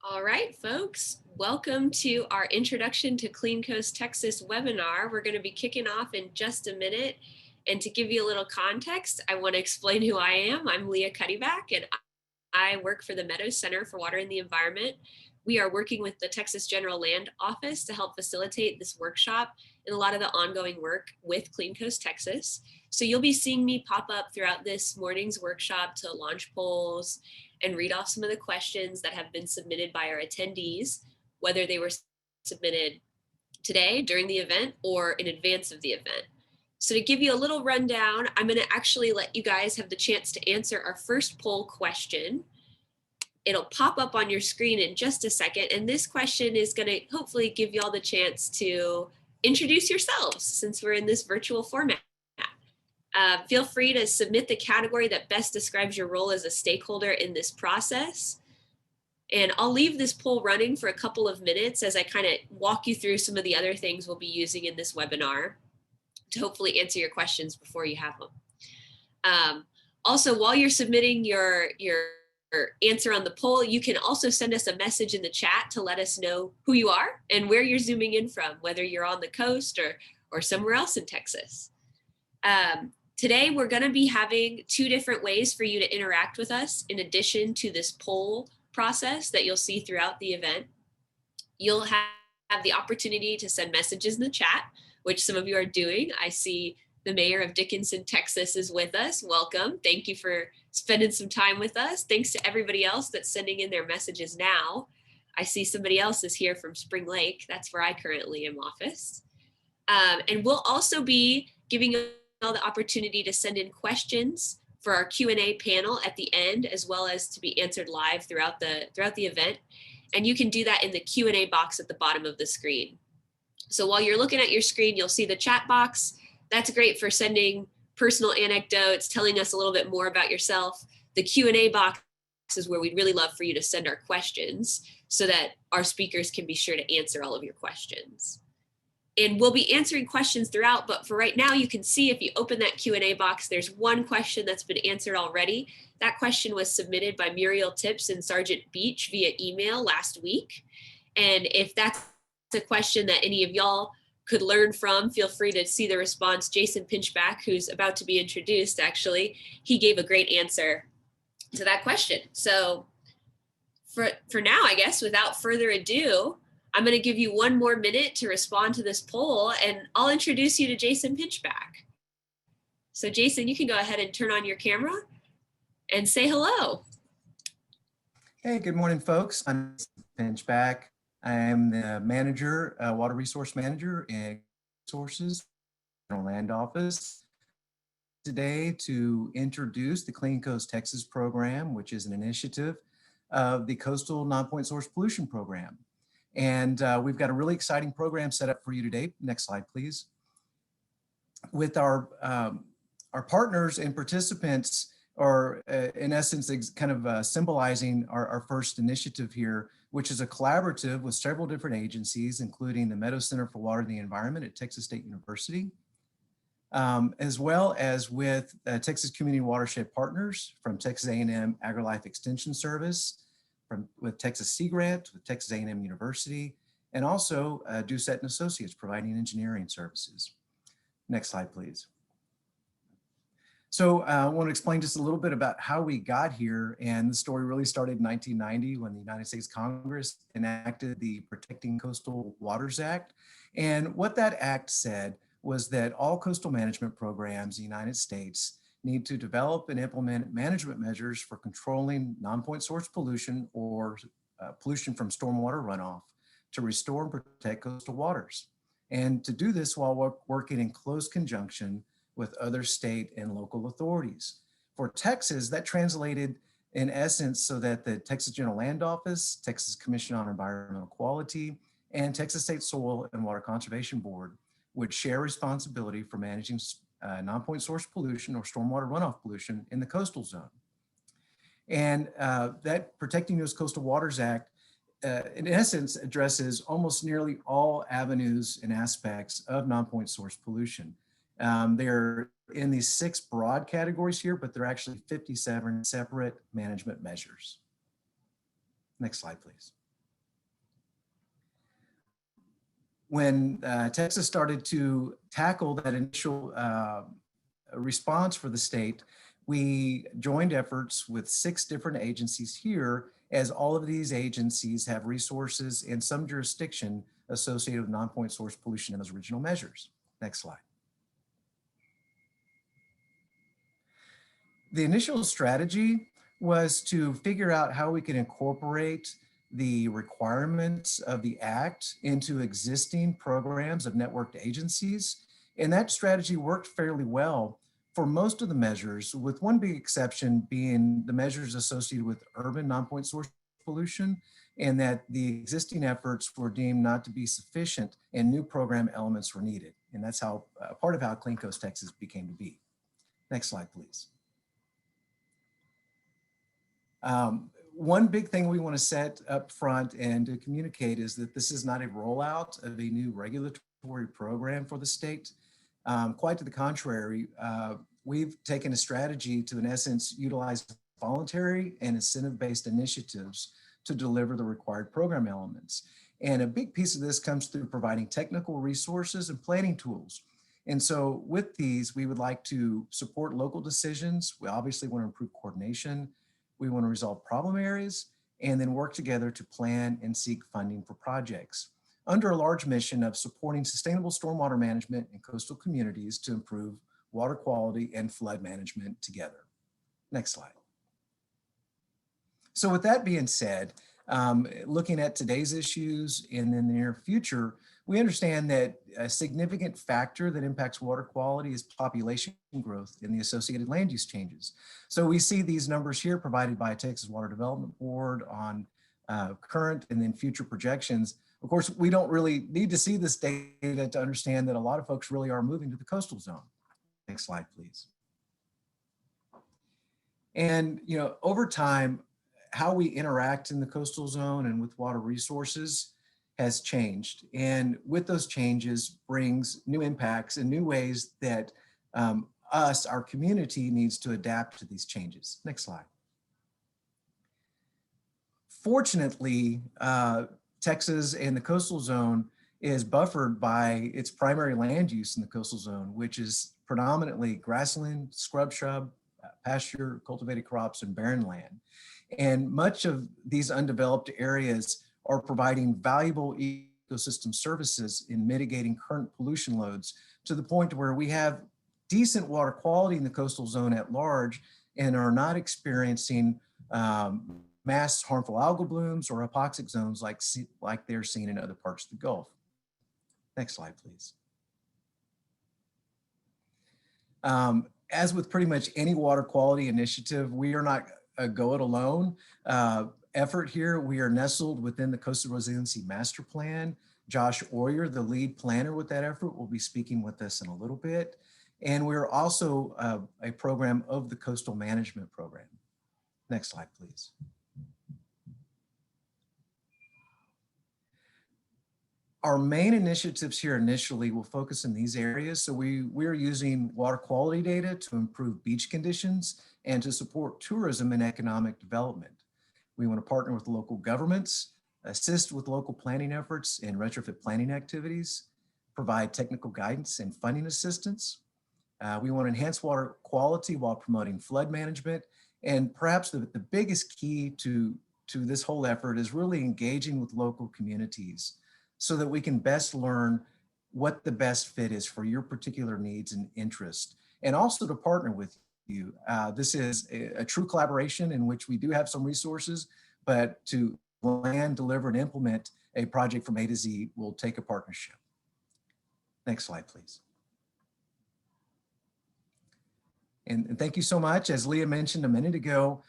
All right, folks, welcome to our Introduction to Clean Coast Texas webinar. We're going to be kicking off in just a minute. And to give you a little context, I want to explain who I am. I'm Leah Cuddyback, and I work for the Meadows Center for Water and the Environment. We are working with the Texas General Land Office to help facilitate this workshop and a lot of the ongoing work with Clean Coast Texas. So you'll be seeing me pop up throughout this morning's workshop to launch polls and read off some of the questions that have been submitted by our attendees, whether they were submitted today during the event or in advance of the event. So to give you a little rundown, I'm going to actually let you guys have the chance to answer our first poll question. It'll pop up on your screen in just a second, and this question is going to hopefully give you all the chance to introduce yourselves since we're in this virtual format. Feel free to submit the category that best describes your role as a stakeholder in this process. And I'll leave this poll running for a couple of minutes as I kind of walk you through some of the other things we'll be using in this webinar to hopefully answer your questions before you have them. Also, while you're submitting your answer on the poll, you can also send us a message in the chat to let us know who you are and where you're zooming in from, whether you're on the coast or somewhere else in Texas. Today, we're going to be having two different ways for you to interact with us in addition to this poll process that you'll see throughout the event. You'll have the opportunity to send messages in the chat, which some of you are doing. I see the mayor of Dickinson, Texas is with us. Welcome. Thank you for spending some time with us. Thanks to everybody else that's sending in their messages now. I see somebody else is here from Spring Lake. That's where I currently am office. And we'll also be giving you all the opportunity to send in questions for our Q&A panel at the end, as well as to be answered live throughout the event. And you can do that in the Q&A box at the bottom of the screen. So while you're looking at your screen, you'll see the chat box. That's great for sending personal anecdotes, telling us a little bit more about yourself. The Q&A box is where we'd really love for you to send our questions so that our speakers can be sure to answer all of your questions. And we'll be answering questions throughout, but for right now, you can see if you open that Q&A box, there's one question that's been answered already. That question was submitted by Muriel Tips and Sergeant Beach via email last week. And if that's a question that any of y'all could learn from, feel free to see the response. Jason Pinchback, who's about to be introduced, actually, he gave a great answer to that question. So for now, I guess, without further ado, I'm going to give you one more minute to respond to this poll, and I'll introduce you to Jason Pinchback. So Jason, you can go ahead and turn on your camera and say hello. Hey, good morning, folks. I'm Pinchback. I am the manager, water resource manager in Resources Land Office. Today to introduce the Clean Coast Texas program, which is an initiative of the Coastal Nonpoint Source Pollution Program. And we've got a really exciting program set up for you today. Next slide, please. With our partners and participants are in essence kind of symbolizing our first initiative here, which is a collaborative with several different agencies, including the Meadows Center for Water and the Environment at Texas State University, as well as with Texas Community Watershed Partners from Texas A&M AgriLife Extension Service, with Texas Sea Grant, with Texas A&M University, and also Doucette and Associates providing engineering services. Next slide, please. So I want to explain just a little bit about how we got here, and the story really started in 1990 when the United States Congress enacted the Protecting Coastal Waters Act. And what that act said was that all coastal management programs in the United States need to develop and implement management measures for controlling non-point source pollution or pollution from stormwater runoff to restore and protect coastal waters. And to do this while working in close conjunction with other state and local authorities. For Texas, that translated in essence so that the Texas General Land Office, Texas Commission on Environmental Quality, and Texas State Soil and Water Conservation Board would share responsibility for managing non-point source pollution or stormwater runoff pollution in the coastal zone. And that Protecting U.S. Coastal Waters Act, in essence, addresses almost nearly all avenues and aspects of non-point source pollution. They're in these 6 broad categories here, but they're actually 57 separate management measures. Next slide, please. When Texas started to tackle that initial response for the state, we joined efforts with 6 different agencies here, as all of these agencies have resources and some jurisdiction associated with non-point source pollution in those original measures. Next slide. The initial strategy was to figure out how we could incorporate the requirements of the Act into existing programs of networked agencies. And that strategy worked fairly well for most of the measures, with one big exception being the measures associated with urban non-point source pollution, and that the existing efforts were deemed not to be sufficient and new program elements were needed. And that's how part of how Clean Coast Texas became to be. Next slide, please. One big thing we want to set up front and to communicate is that this is not a rollout of a new regulatory program for the state. Quite to the contrary, we've taken a strategy to, in essence, utilize voluntary and incentive-based initiatives to deliver the required program elements. And a big piece of this comes through providing technical resources and planning tools. And so with these, we would like to support local decisions. We obviously want to improve coordination. We want to resolve problem areas and then work together to plan and seek funding for projects under a large mission of supporting sustainable stormwater management in coastal communities to improve water quality and flood management together. Next slide. So with that being said, looking at today's issues and in the near future, we understand that a significant factor that impacts water quality is population growth and the associated land use changes. So we see these numbers here provided by Texas Water Development Board on current and then future projections. Of course, we don't really need to see this data to understand that a lot of folks really are moving to the coastal zone. Next slide, please. And over time, how we interact in the coastal zone and with water resources has changed. And with those changes brings new impacts and new ways that our community needs to adapt to these changes. Next slide. Fortunately, Texas and the coastal zone is buffered by its primary land use in the coastal zone, which is predominantly grassland, shrub, pasture, cultivated crops, and barren land. And much of these undeveloped areas are providing valuable ecosystem services in mitigating current pollution loads to the point where we have decent water quality in the coastal zone at large and are not experiencing mass harmful algal blooms or hypoxic zones like they're seen in other parts of the Gulf. Next slide, please. As with pretty much any water quality initiative, we are not a go it alone effort here. We are nestled within the Coastal Resiliency Master Plan. Josh Oyer, the lead planner with that effort, will be speaking with us in a little bit. And we're also a program of the Coastal Management Program. Next slide, please. Our main initiatives here initially will focus in these areas. So we're using water quality data to improve beach conditions and to support tourism and economic development. We want to partner with local governments, assist with local planning efforts and retrofit planning activities, provide technical guidance and funding assistance. We want to enhance water quality while promoting flood management. And perhaps the biggest key to this whole effort is really engaging with local communities so that we can best learn what the best fit is for your particular needs and interest, and also to partner with you. This is a true collaboration in which we do have some resources, but to plan, deliver, and implement a project from A to Z will take a partnership. Next slide, please. And thank you so much. As Leah mentioned a minute ago,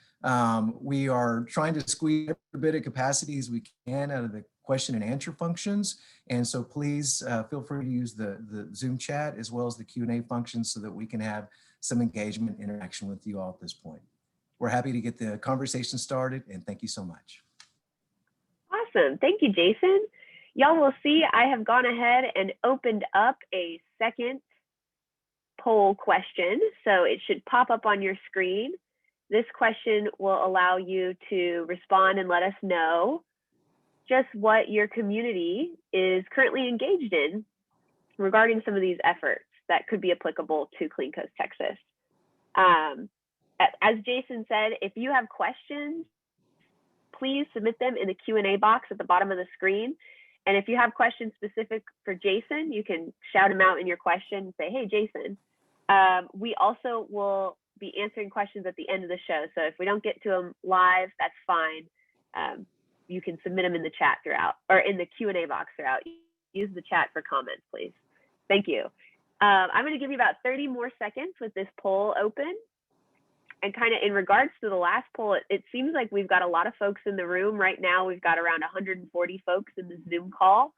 we are trying to squeeze every bit of capacity as we can out of the question and answer functions. And so please feel free to use the Zoom chat as well as the Q&A function so that we can have some engagement interaction with you all at this point. We're happy to get the conversation started, and thank you so much. Awesome. Thank you, Jason. Y'all will see I have gone ahead and opened up a second poll question. So it should pop up on your screen. This question will allow you to respond and let us know just what your community is currently engaged in regarding some of these efforts that could be applicable to Clean Coast, Texas. As Jason said, if you have questions, please submit them in the Q&A box at the bottom of the screen. And if you have questions specific for Jason, you can shout him out in your question and say, hey, Jason. We also will be answering questions at the end of the show. So if we don't get to them live, that's fine. You can submit them in the chat throughout, or in the Q&A box throughout. Use the chat for comments, please. Thank you. I'm going to give you about 30 more seconds with this poll open. And kind of in regards to the last poll, it seems like we've got a lot of folks in the room right now. We've got around 140 folks in the Zoom call.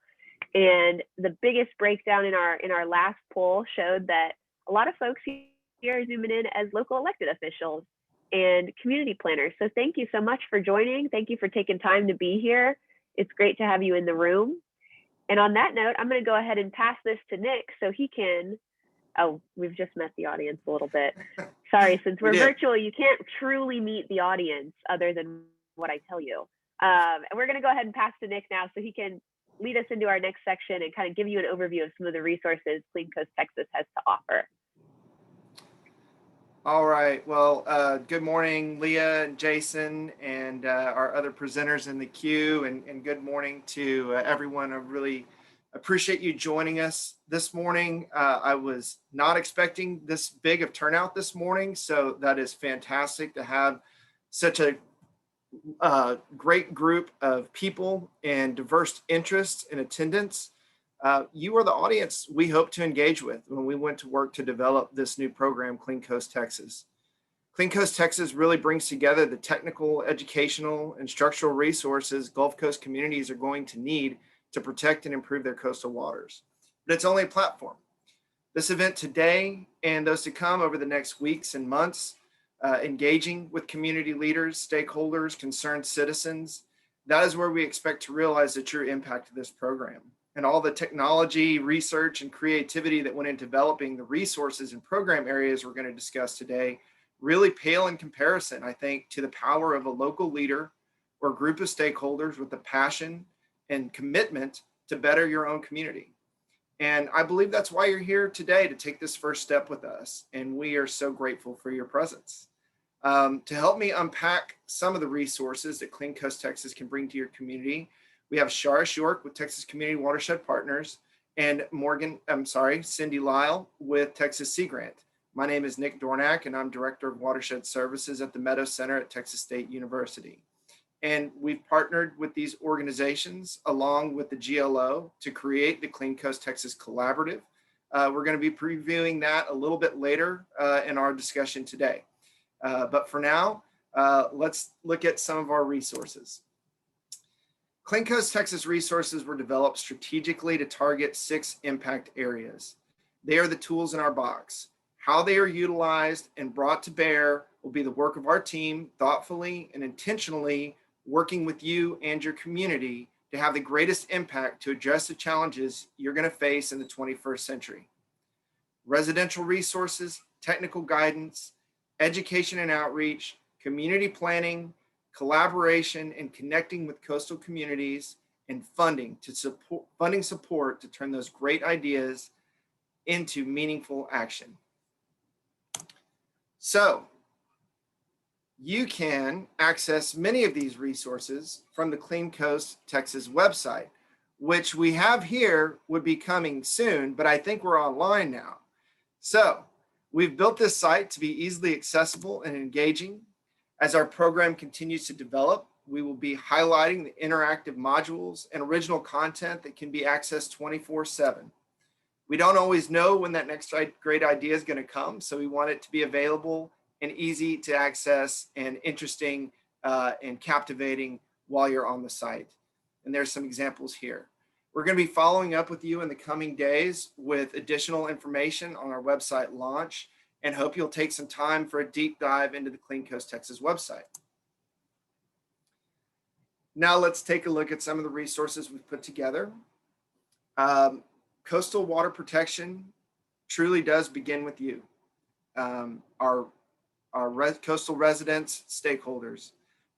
And the biggest breakdown in our last poll showed that a lot of folks here are zooming in as local elected officials and community planners. So thank you so much for joining. Thank you for taking time to be here. It's great to have you in the room. And on that note, I'm going to go ahead and pass this to Nick so he can, oh, we've just met the audience a little bit. Sorry, since we're virtual, you can't truly meet the audience other than what I tell you. And we're going to go ahead and pass to Nick now so he can lead us into our next section and kind of give you an overview of some of the resources Clean Coast, Texas has to offer. All right. Well, good morning, Leah and Jason and our other presenters in the queue, and good morning to everyone. I really appreciate you joining us this morning. I was not expecting this big of turnout this morning, so that is fantastic to have such a great group of people and diverse interests in attendance. You are the audience we hope to engage with when we went to work to develop this new program, Clean Coast, Texas. Clean Coast, Texas really brings together the technical, educational, and structural resources Gulf Coast communities are going to need to protect and improve their coastal waters. But it's only a platform. This event today and those to come over the next weeks and months, engaging with community leaders, stakeholders, concerned citizens, that is where we expect to realize the true impact of this program. And all the technology, research, and creativity that went into developing the resources and program areas we're going to discuss today really pale in comparison, I think, to the power of a local leader or group of stakeholders with the passion and commitment to better your own community. And I believe that's why you're here today, to take this first step with us. And we are so grateful for your presence. To help me unpack some of the resources that Clean Coast, Texas can bring to your community, we have Shara Shork with Texas Community Watershed Partners and Cindy Lyle with Texas Sea Grant. My name is Nick Dornack, and I'm Director of Watershed Services at the Meadow Center at Texas State University. And we've partnered with these organizations along with the GLO to create the Clean Coast, Texas Collaborative. We're going to be previewing that a little bit later in our discussion today. But for now, let's look at some of our resources. Clean Coast, Texas resources were developed strategically to target 6 impact areas. They are the tools in our box. How they are utilized and brought to bear will be the work of our team, thoughtfully and intentionally working with you and your community to have the greatest impact to address the challenges you're going to face in the 21st century. Residential resources, technical guidance, education and outreach, community planning, collaboration and connecting with coastal communities, and funding support to turn those great ideas into meaningful action. So you can access many of these resources from the Clean Coast, Texas website, which we have here, would be coming soon, but I think we're online now. So we've built this site to be easily accessible and engaging. As our program continues to develop, we will be highlighting the interactive modules and original content that can be accessed 24/7. We don't always know when that next great idea is going to come, so we want it to be available and easy to access and interesting and captivating while you're on the site. And there's some examples here. We're going to be following up with you in the coming days with additional information on our website launch, and hope you'll take some time for a deep dive into the Clean Coast, Texas website. Now let's take a look at some of the resources we've put together. Coastal water protection truly does begin with you, our coastal residents, stakeholders.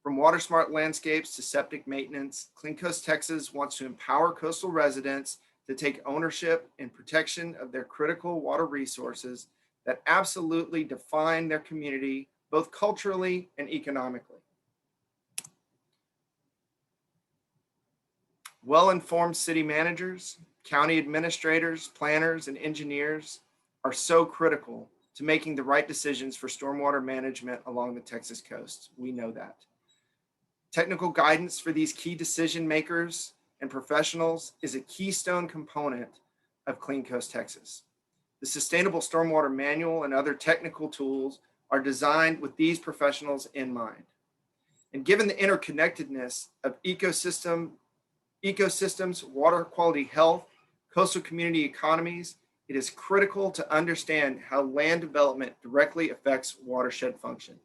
From water smart landscapes to septic maintenance, Clean Coast Texas wants to empower coastal residents to take ownership and protection of their critical water resources that absolutely define their community, both culturally and economically. Well-informed city managers, county administrators, planners, and engineers are so critical to making the right decisions for stormwater management along the Texas coast. We know that. Technical guidance for these key decision makers and professionals is a keystone component of Clean Coast Texas. The Sustainable Stormwater Manual and other technical tools are designed with these professionals in mind. And given the interconnectedness of ecosystems, water quality health, coastal community economies, it is critical to understand how land development directly affects watershed function.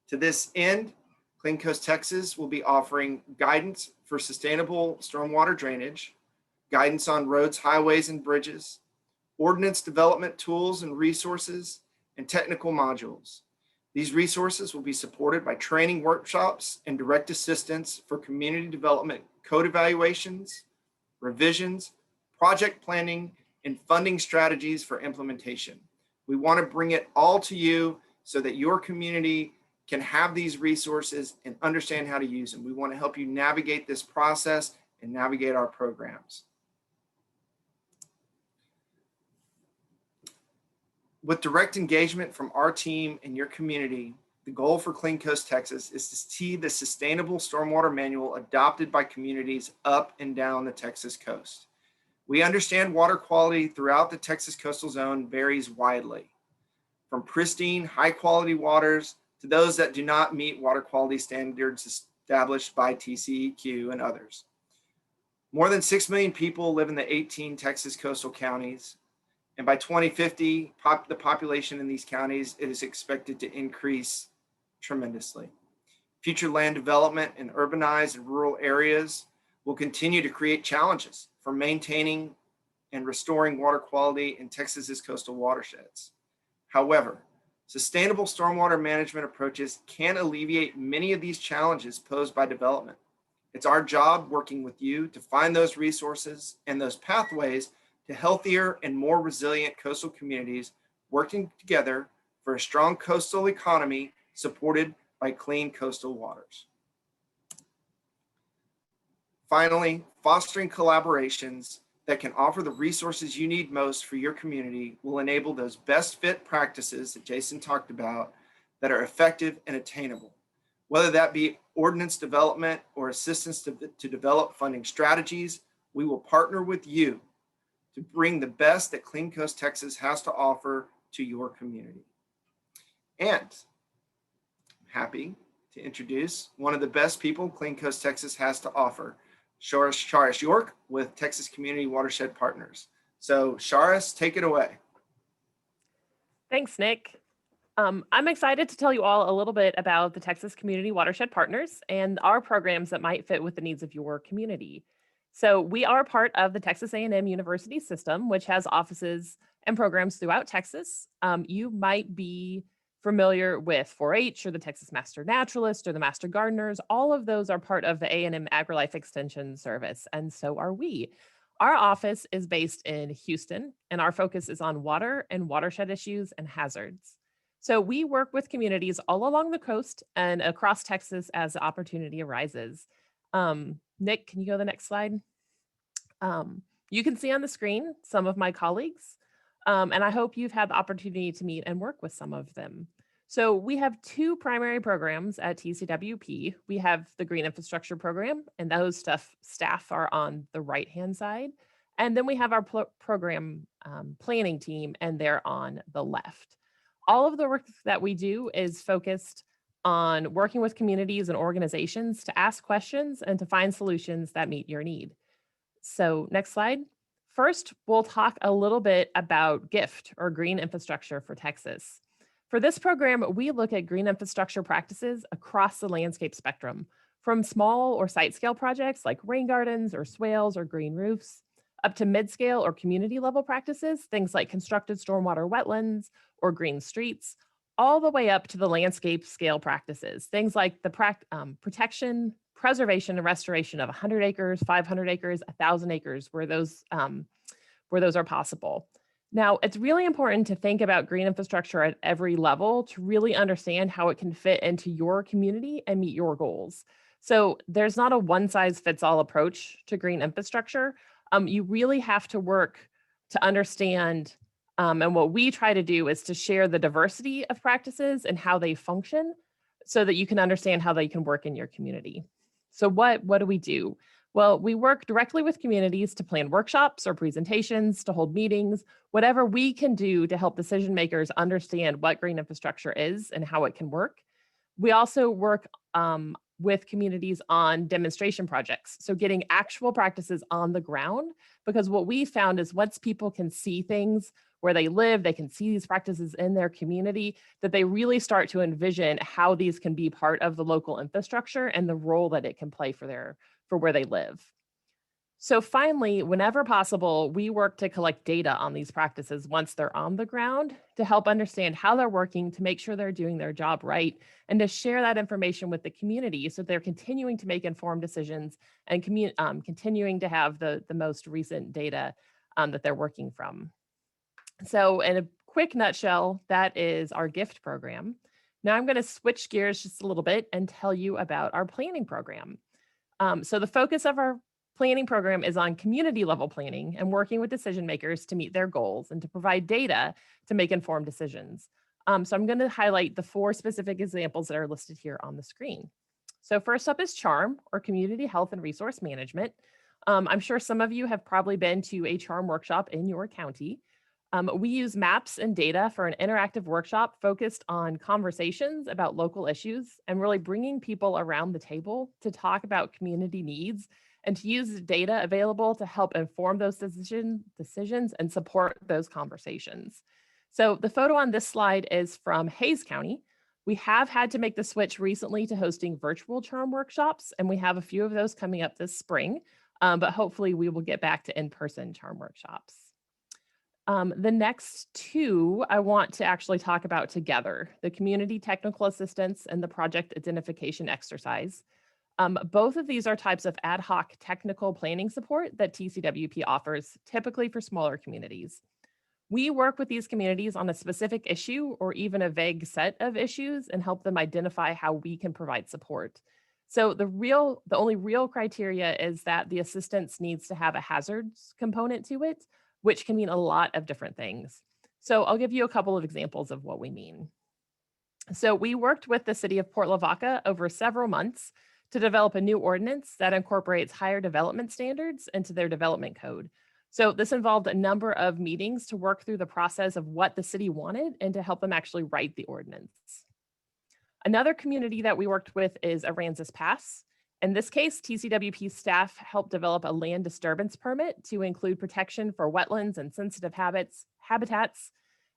To this end, Clean Coast Texas will be offering guidance for sustainable stormwater drainage, guidance on roads, highways, and bridges, ordinance development tools and resources, and technical modules. These resources will be supported by training workshops and direct assistance for community development code evaluations, revisions, project planning, and funding strategies for implementation. We want to bring it all to you so that your community can have these resources and understand how to use them. We want to help you navigate this process and navigate our programs. With direct engagement from our team and your community, the goal for Clean Coast Texas is to see the Sustainable Stormwater Manual adopted by communities up and down the Texas coast. We understand water quality throughout the Texas coastal zone varies widely, from pristine, high-quality waters to those that do not meet water quality standards established by TCEQ and others. More than 6 million people live in the 18 Texas coastal counties, and by 2050, the population in these counties is expected to increase tremendously. Future land development in urbanized and rural areas will continue to create challenges for maintaining and restoring water quality in Texas's coastal watersheds. However, sustainable stormwater management approaches can alleviate many of these challenges posed by development. It's our job working with you to find those resources and those pathways to healthier and more resilient coastal communities working together for a strong coastal economy supported by clean coastal waters. Finally, fostering collaborations that can offer the resources you need most for your community will enable those best fit practices that Jason talked about that are effective and attainable, whether that be ordinance development or assistance to develop funding strategies. We will partner with you to bring the best that Clean Coast Texas has to offer to your community. And I'm happy to introduce one of the best people Clean Coast Texas has to offer, Charis York with Texas Community Watershed Partners. So Charis, take it away. Thanks, Nick. I'm excited to tell you all a little bit about the Texas Community Watershed Partners and our programs that might fit with the needs of your community. So we are part of the Texas A&M University system, which has offices and programs throughout Texas. You might be familiar with 4-H or the Texas Master Naturalist or the Master Gardeners. All of those are part of the A&M AgriLife Extension Service, and so are we. Our office is based in Houston, and our focus is on water and watershed issues and hazards. So we work with communities all along the coast and across Texas as the opportunity arises. Nick, can you go to the next slide? You can see on the screen some of my colleagues, and I hope you've had the opportunity to meet and work with some of them. So we have two primary programs at TCWP. We have the Green Infrastructure Program, and those staff are on the right-hand side. And then we have our program planning team, and they're on the left. All of the work that we do is focused on working with communities and organizations to ask questions and to find solutions that meet your need. So next slide. First, we'll talk a little bit about GIFT, or Green Infrastructure for Texas. For this program, we look at green infrastructure practices across the landscape spectrum, from small or site-scale projects like rain gardens or swales or green roofs, up to mid-scale or community-level practices, things like constructed stormwater wetlands or green streets. all the way up to the landscape scale practices, things like the protection, preservation, and restoration of 100 acres, 500 acres, 1,000 acres, where those are possible. Now, it's really important to think about green infrastructure at every level to really understand how it can fit into your community and meet your goals. So there's not a one-size-fits-all approach to green infrastructure. You really have to work to understand, and what we try to do is to share the diversity of practices and how they function so that you can understand how they can work in your community. So what do we do? Well, we work directly with communities to plan workshops or presentations, to hold meetings, whatever we can do to help decision makers understand what green infrastructure is and how it can work. We also work with communities on demonstration projects. So getting actual practices on the ground, because what we found is once people can see things where they live, they can see these practices in their community, that they really start to envision how these can be part of the local infrastructure and the role that it can play for where they live. So finally, whenever possible, we work to collect data on these practices once they're on the ground to help understand how they're working, to make sure they're doing their job right, and to share that information with the community so they're continuing to make informed decisions and continuing to have the most recent data that they're working from. So in a quick nutshell, that is our GIFT program. Now I'm going to switch gears just a little bit and tell you about our planning program. So the focus of our planning program is on community level planning and working with decision makers to meet their goals and to provide data to make informed decisions. So I'm going to highlight the 4 specific examples that are listed here on the screen. So first up is CHARM, or Community Health and Resource Management. I'm sure some of you have probably been to a CHARM workshop in your county. We use maps and data for an interactive workshop focused on conversations about local issues and really bringing people around the table to talk about community needs and to use the data available to help inform those decisions and support those conversations. So the photo on this slide is from Hays County. We have had to make the switch recently to hosting virtual CHARM workshops, and we have a few of those coming up this spring, but hopefully we will get back to in-person CHARM workshops. The next 2 I want to actually talk about together, the community technical assistance and the project identification exercise. Both of these are types of ad hoc technical planning support that TCWP offers, typically for smaller communities. We work with these communities on a specific issue or even a vague set of issues and help them identify how we can provide support. So the only real criteria is that the assistance needs to have a hazards component to it, which can mean a lot of different things. So I'll give you a couple of examples of what we mean. So we worked with the city of Port Lavaca over several months to develop a new ordinance that incorporates higher development standards into their development code. So this involved a number of meetings to work through the process of what the city wanted and to help them actually write the ordinance. Another community that we worked with is Aransas Pass. In this case, TCWP staff helped develop a land disturbance permit to include protection for wetlands and sensitive habitats,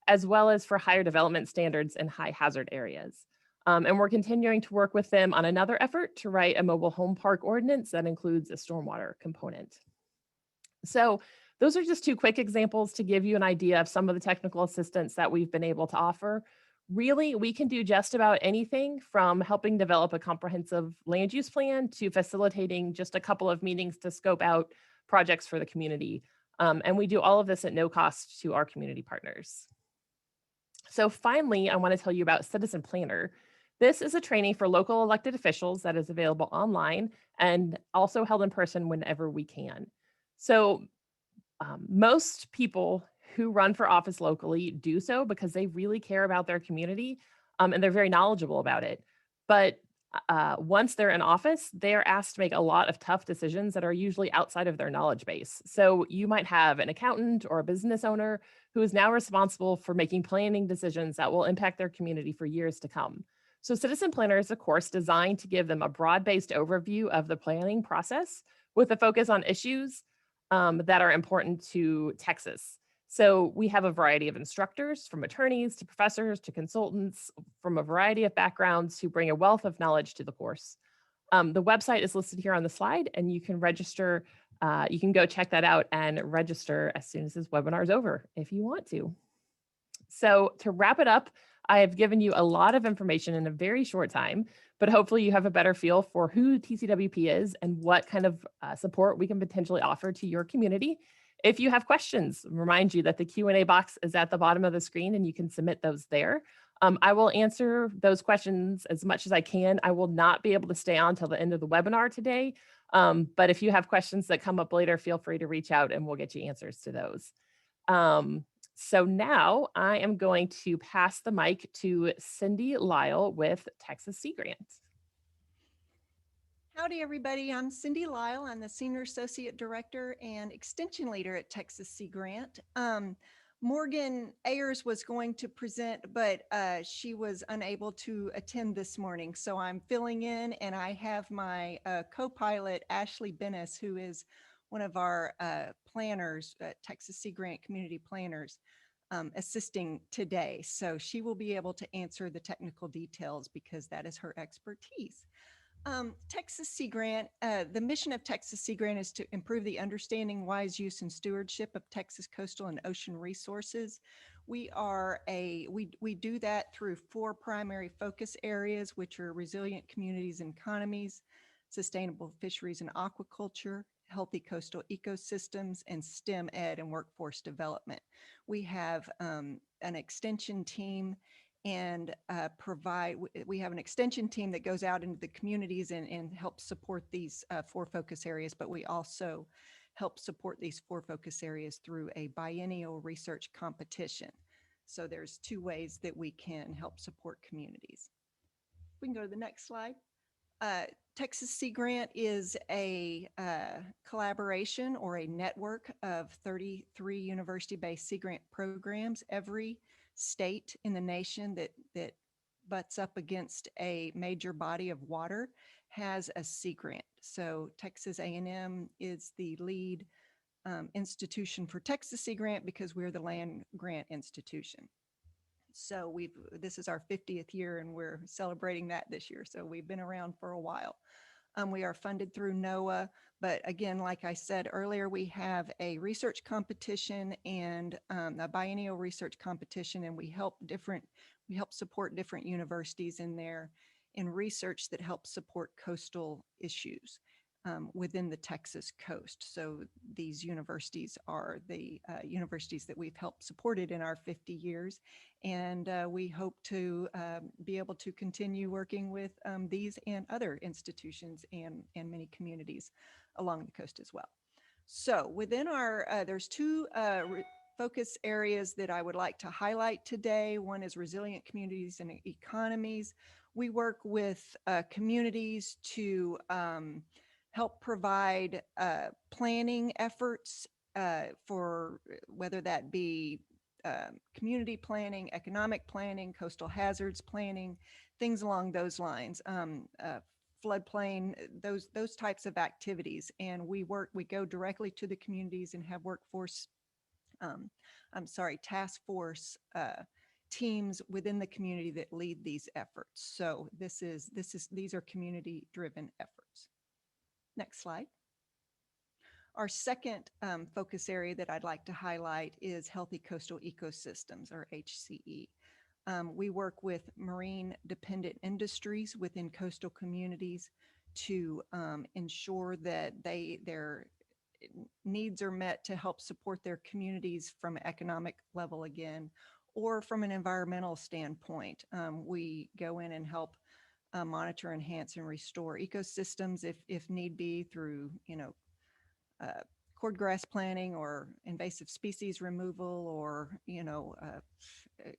as well as for higher development standards in high hazard areas. And we're continuing to work with them on another effort to write a mobile home park ordinance that includes a stormwater component. So those are just 2 quick examples to give you an idea of some of the technical assistance that we've been able to offer. Really, we can do just about anything from helping develop a comprehensive land use plan to facilitating just a couple of meetings to scope out projects for the community. And we do all of this at no cost to our community partners. So finally, I want to tell you about Citizen Planner. This is a training for local elected officials that is available online and also held in person whenever we can. So most people who run for office locally do so because they really care about their community and they're very knowledgeable about it. But once they're in office, they're asked to make a lot of tough decisions that are usually outside of their knowledge base. So you might have an accountant or a business owner who is now responsible for making planning decisions that will impact their community for years to come. So Citizen Planner is a course designed to give them a broad-based overview of the planning process with a focus on issues that are important to Texas. So we have a variety of instructors, from attorneys to professors to consultants from a variety of backgrounds who bring a wealth of knowledge to the course. The website is listed here on the slide, and you can register. You can go check that out and register as soon as this webinar is over if you want to. So to wrap it up, I have given you a lot of information in a very short time, but hopefully you have a better feel for who TCWP is and what kind of support we can potentially offer to your community. If you have questions, remind you that the Q&A box is at the bottom of the screen and you can submit those there. I will answer those questions as much as I can. I will not be able to stay on till the end of the webinar today, but if you have questions that come up later, feel free to reach out and we'll get you answers to those. So now I am going to pass the mic to Cindy Lyle with Texas Sea Grant. Howdy, everybody. I'm Cindy Lyle. I'm the Senior Associate Director and Extension Leader at Texas Sea Grant. Morgan Ayers was going to present, but she was unable to attend this morning. So I'm filling in, and I have my co-pilot, Ashley Bennis, who is one of our planners, Texas Sea Grant community planners, assisting today. So she will be able to answer the technical details because that is her expertise. Texas Sea Grant, the mission of Texas Sea Grant is to improve the understanding, wise use, and stewardship of Texas coastal and ocean resources. We do that through 4 primary focus areas, which are resilient communities and economies, sustainable fisheries and aquaculture, healthy coastal ecosystems, and STEM ed and workforce development. We have an extension team and we have an extension team that goes out into the communities and helps support these 4 focus areas, but we also help support these 4 focus areas through a biennial research competition. So there's 2 ways that we can help support communities. We can go to the next slide. Texas Sea Grant is a collaboration or a network of 33 university-based Sea Grant programs. Every state in the nation that butts up against a major body of water has a Sea Grant. So Texas A&M is the lead institution for Texas Sea Grant because we're the land grant institution. So this is our 50th year and we're celebrating that this year. So we've been around for a while. We are funded through NOAA, but again, like I said earlier, we have a research competition and a biennial research competition, and we help support different universities in there in research that helps support coastal issues within the Texas coast. So these universities are the universities that we've helped supported in our 50 years. And we hope to be able to continue working with these and other institutions and many communities along the coast as well. So within our, there's 2 focus areas that I would like to highlight today. One is resilient communities and economies. We work with communities to help provide planning efforts for whether that be community planning, economic planning, coastal hazards planning, things along those lines, floodplain, those types of activities. And we go directly to the communities and have task force teams within the community that lead these efforts. So these are community driven efforts. Next slide. Our second focus area that I'd like to highlight is healthy coastal ecosystems, or HCE. We work with marine dependent industries within coastal communities to ensure that their needs are met to help support their communities from an economic level again, or from an environmental standpoint. We go in and help monitor, enhance, and restore ecosystems if need be through, cordgrass planting or invasive species removal or,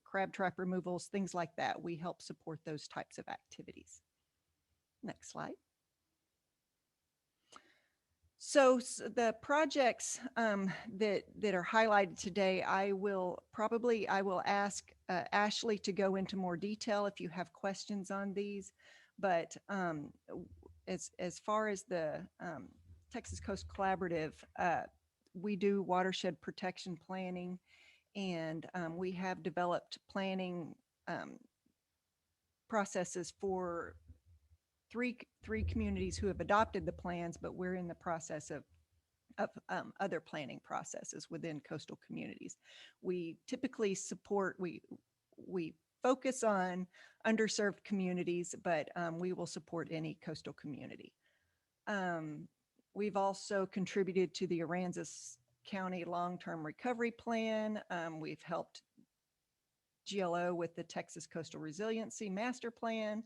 crab trap removals, things like that. We help support those types of activities. Next slide. So the projects that are highlighted today, I will ask Ashley to go into more detail if you have questions on these. But as far as the Texas Coast Collaborative, we do watershed protection planning, and we have developed planning processes for three communities who have adopted the plans, but we're in the process of other planning processes within coastal communities. We typically support, we focus on underserved communities, but we will support any coastal community. We've also contributed to the Aransas County Long-Term Recovery Plan. We've helped GLO with the Texas Coastal Resiliency Master Plan.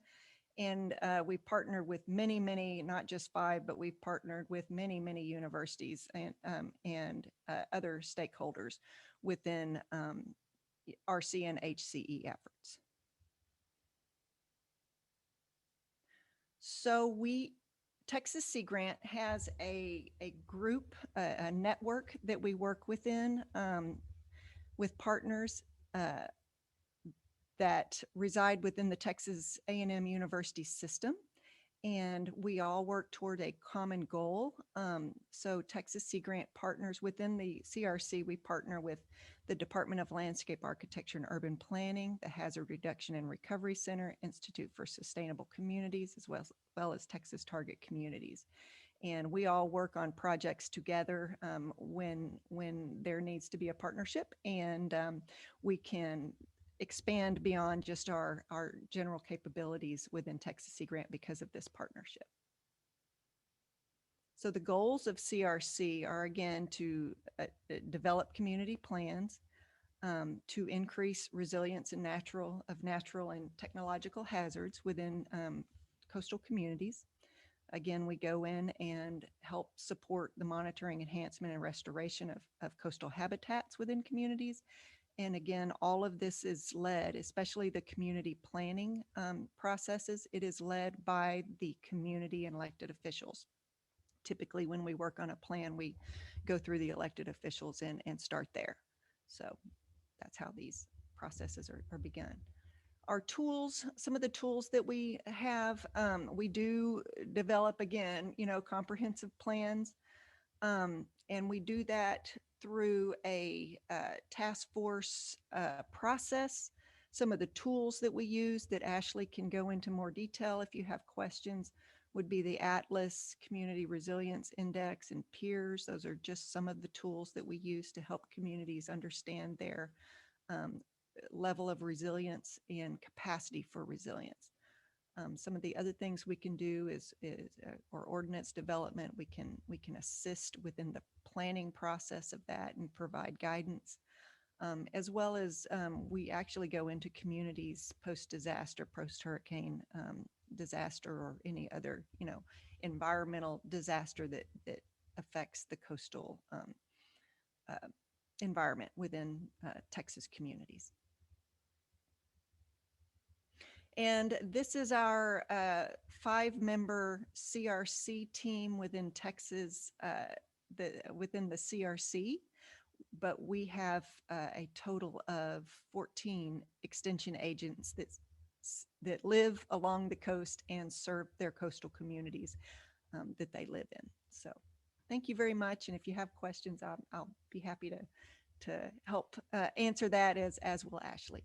And we've partnered with many, not just 5, but we've partnered with many universities and other stakeholders within RC and HCE efforts. So Texas Sea Grant has a group, a network that we work within with partners that reside within the Texas A&M University system. And we all work toward a common goal. So Texas Sea Grant partners within the CRC. We partner with the Department of Landscape Architecture and Urban Planning, the Hazard Reduction and Recovery Center, Institute for Sustainable Communities, as well as Texas Target Communities. And we all work on projects together when there needs to be a partnership, and we can expand beyond just our general capabilities within Texas Sea Grant because of this partnership. So the goals of CRC are, again, to develop community plans, to increase resilience and natural and technological hazards within coastal communities. Again, we go in and help support the monitoring, enhancement, and restoration of coastal habitats within communities. And again, all of this is led, especially the community planning processes, it is led by the community and elected officials. Typically, when we work on a plan, we go through the elected officials and start there. So that's how these processes are begun. Our tools, some of the tools that we have, we do develop, again, comprehensive plans. And we do that through a task force process. Some of the tools that we use that Ashley can go into more detail if you have questions would be the Atlas, Community Resilience Index, and peers. Those are just some of the tools that we use to help communities understand their level of resilience and capacity for resilience. Some of the other things we can do is or ordinance development. We can assist within the planning process of that and provide guidance, as well as we actually go into communities post-disaster, post-hurricane disaster, or any other environmental disaster that affects the coastal environment within Texas communities. And this is our 5-member CRC team within Texas, within the CRC, but we have a total of 14 extension agents that live along the coast and serve their coastal communities that they live in. So thank you very much. And if you have questions, I'll be happy to help answer that, as will Ashley.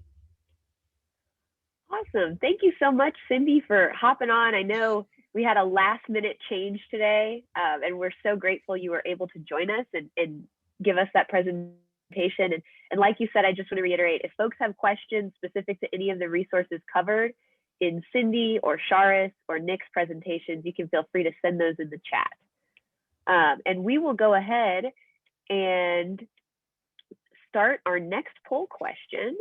Awesome. Thank you so much, Cindy, for hopping on. I know we had a last minute change today, and we're so grateful you were able to join us and give us that presentation. And like you said, I just want to reiterate, if folks have questions specific to any of the resources covered in Cindy or Charis or Nick's presentations, you can feel free to send those in the chat. And we will go ahead and start our next poll question.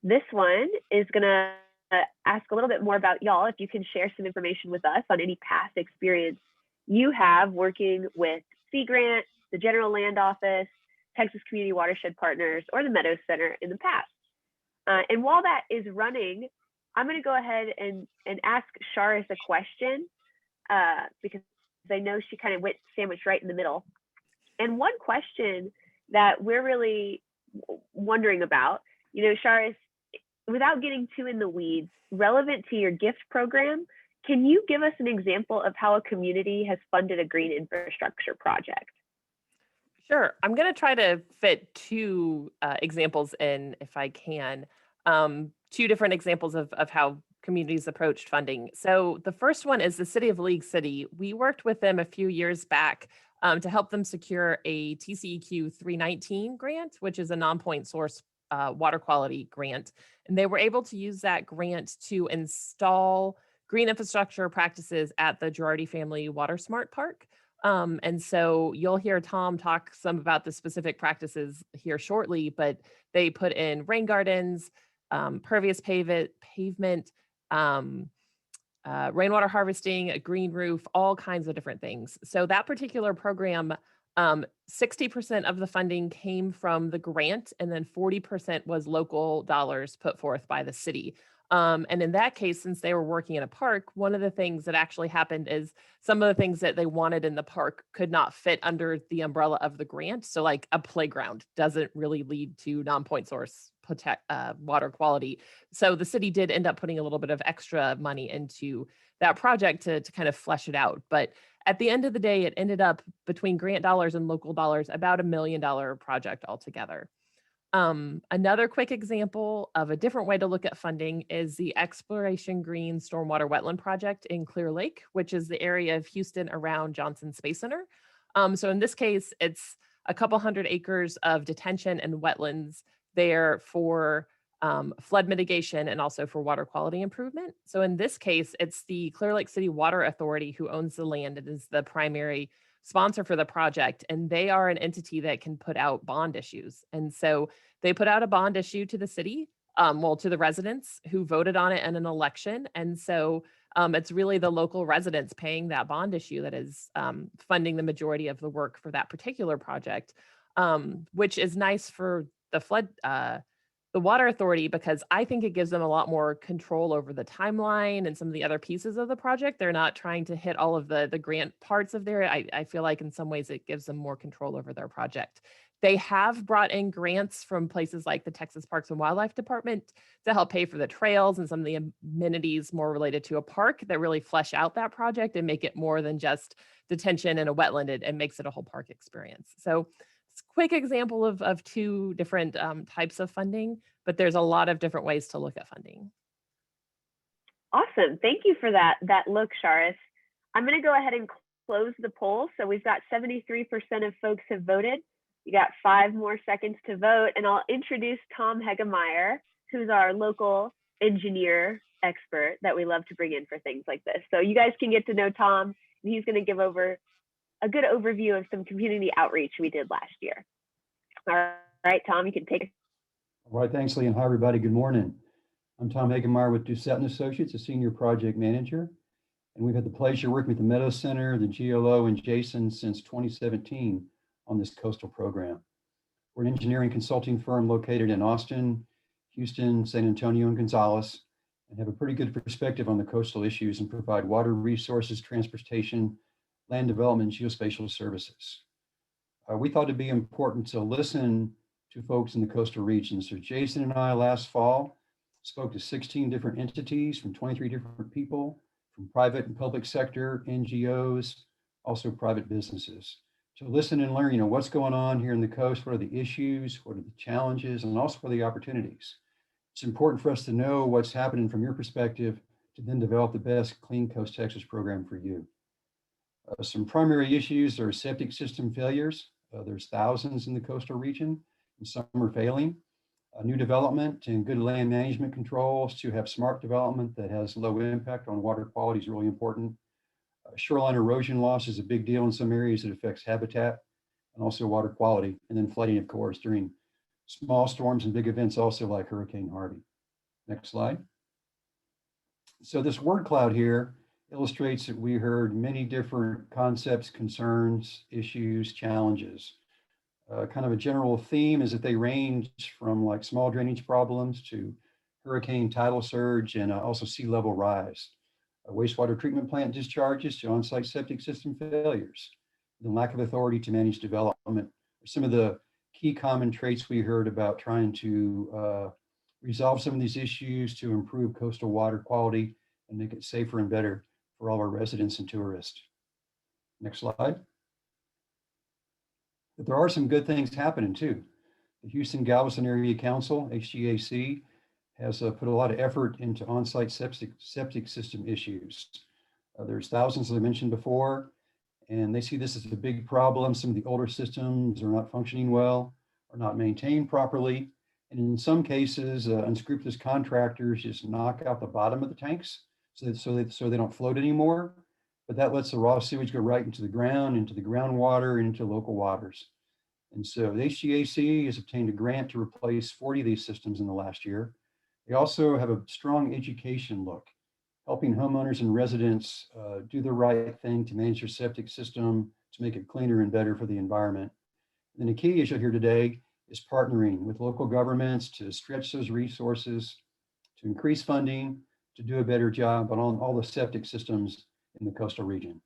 This one is going to ask a little bit more about y'all. If you can share some information with us on any past experience you have working with Sea Grant, the General Land Office, Texas Community Watershed Partners, or the Meadows Center in the past. And while that is running, I'm going to go ahead and ask Charis a question because I know she kind of went sandwiched right in the middle. And one question that we're really wondering about, Charis, without getting too in the weeds, relevant to your GIFT program, can you give us an example of how a community has funded a green infrastructure project? Sure. I'm going to try to fit 2 examples in if I can. 2 different examples of how communities approached funding. So the first one is the City of League City. We worked with them a few years back to help them secure a TCEQ 319 grant, which is a Nonpoint source water quality grant. And they were able to use that grant to install green infrastructure practices at the Girardi Family Water Smart Park. And so you'll hear Tom talk some about the specific practices here shortly, but they put in rain gardens, pervious pavement, rainwater harvesting, a green roof, all kinds of different things. So that particular program, 60% of the funding came from the grant, and then 40% was local dollars put forth by the city. And in that case, since they were working in a park, one of the things that actually happened is some of the things that they wanted in the park could not fit under the umbrella of the grant. So like a playground doesn't really lead to non-point source water quality. So the city did end up putting a little bit of extra money into that project to kind of flesh it out. But at the end of the day, it ended up between grant dollars and local dollars, about $1 million project altogether. Another quick example of a different way to look at funding is the Exploration Green Stormwater Wetland Project in Clear Lake, which is the area of Houston around Johnson Space Center. So in this case, it's a couple hundred acres of detention and wetlands there for flood mitigation and also for water quality improvement. So in this case, it's the Clear Lake City Water Authority who owns the land and is the primary sponsor for the project. And they are an entity that can put out bond issues. And so they put out a bond issue to the city, to the residents who voted on it in an election. And so it's really the local residents paying that bond issue that is funding the majority of the work for that particular project, which is nice for the water authority, because I think it gives them a lot more control over the timeline and some of the other pieces of the project. They're not trying to hit all of the grant parts of there. I feel like in some ways it gives them more control over their project. They have brought in grants from places like the Texas Parks and Wildlife Department to help pay for the trails and some of the amenities more related to a park that really flesh out that project and make it more than just detention in a wetland. It makes it a whole park experience. So it's a quick example of two different types of funding, but there's a lot of different ways to look at funding. Awesome. Thank you for that look, Charis. I'm going to go ahead and close the poll. So we've got 73% of folks have voted. You got 5 more seconds to vote, and I'll introduce Tom Hegemeyer, who's our local engineer expert that we love to bring in for things like this. So you guys can get to know Tom, and he's going to give over a good overview of some community outreach we did last year. All right, Tom, you can take it. All right, thanks, Lee, and hi, everybody. Good morning. I'm Tom Hagemeyer with Doucette & Associates, a senior project manager, and we've had the pleasure working with the Meadow Center, the GLO, and Jason since 2017 on this coastal program. We're an engineering consulting firm located in Austin, Houston, San Antonio, and Gonzales, and have a pretty good perspective on the coastal issues and provide water resources, transportation, land development, and geospatial services. We thought it'd be important to listen to folks in the coastal region. So Jason and I last fall spoke to 16 different entities from 23 different people, from private and public sector, NGOs, also private businesses, to listen and learn, what's going on here in the coast, what are the issues, what are the challenges, and also what are the opportunities. It's important for us to know what's happening from your perspective to then develop the best Clean Coast Texas program for you. Some primary issues are septic system failures. There's thousands in the coastal region, and some are failing. New development and good land management controls to have smart development that has low impact on water quality is really important. Shoreline erosion loss is a big deal in some areas. It affects habitat and also water quality. And then flooding, of course, during small storms and big events also like Hurricane Harvey. Next slide. So this word cloud here illustrates that we heard many different concepts, concerns, issues, challenges. Kind of a general theme is that they range from like small drainage problems to hurricane tidal surge and also sea level rise. Wastewater treatment plant discharges to on-site septic system failures. The lack of authority to manage development are some of the key common traits we heard about trying to resolve some of these issues to improve coastal water quality and make it safer and better for all our residents and tourists. Next slide. But there are some good things happening too. The Houston Galveston Area Council, H-GAC, has put a lot of effort into on-site septic system issues. There's thousands, as I mentioned before, and they see this as a big problem. Some of the older systems are not functioning well, are not maintained properly, And in some cases, unscrupulous contractors just knock out the bottom of the tanks so they don't float anymore. But that lets the raw sewage go right into the ground, into the groundwater, and into local waters. And so the H-GAC has obtained a grant to replace 40 of these systems in the last year. They also have a strong education look, helping homeowners and residents do the right thing to manage their septic system, to make it cleaner and better for the environment. And the key issue here today is partnering with local governments to stretch those resources, to increase funding, to do a better job on all the septic systems in the coastal region.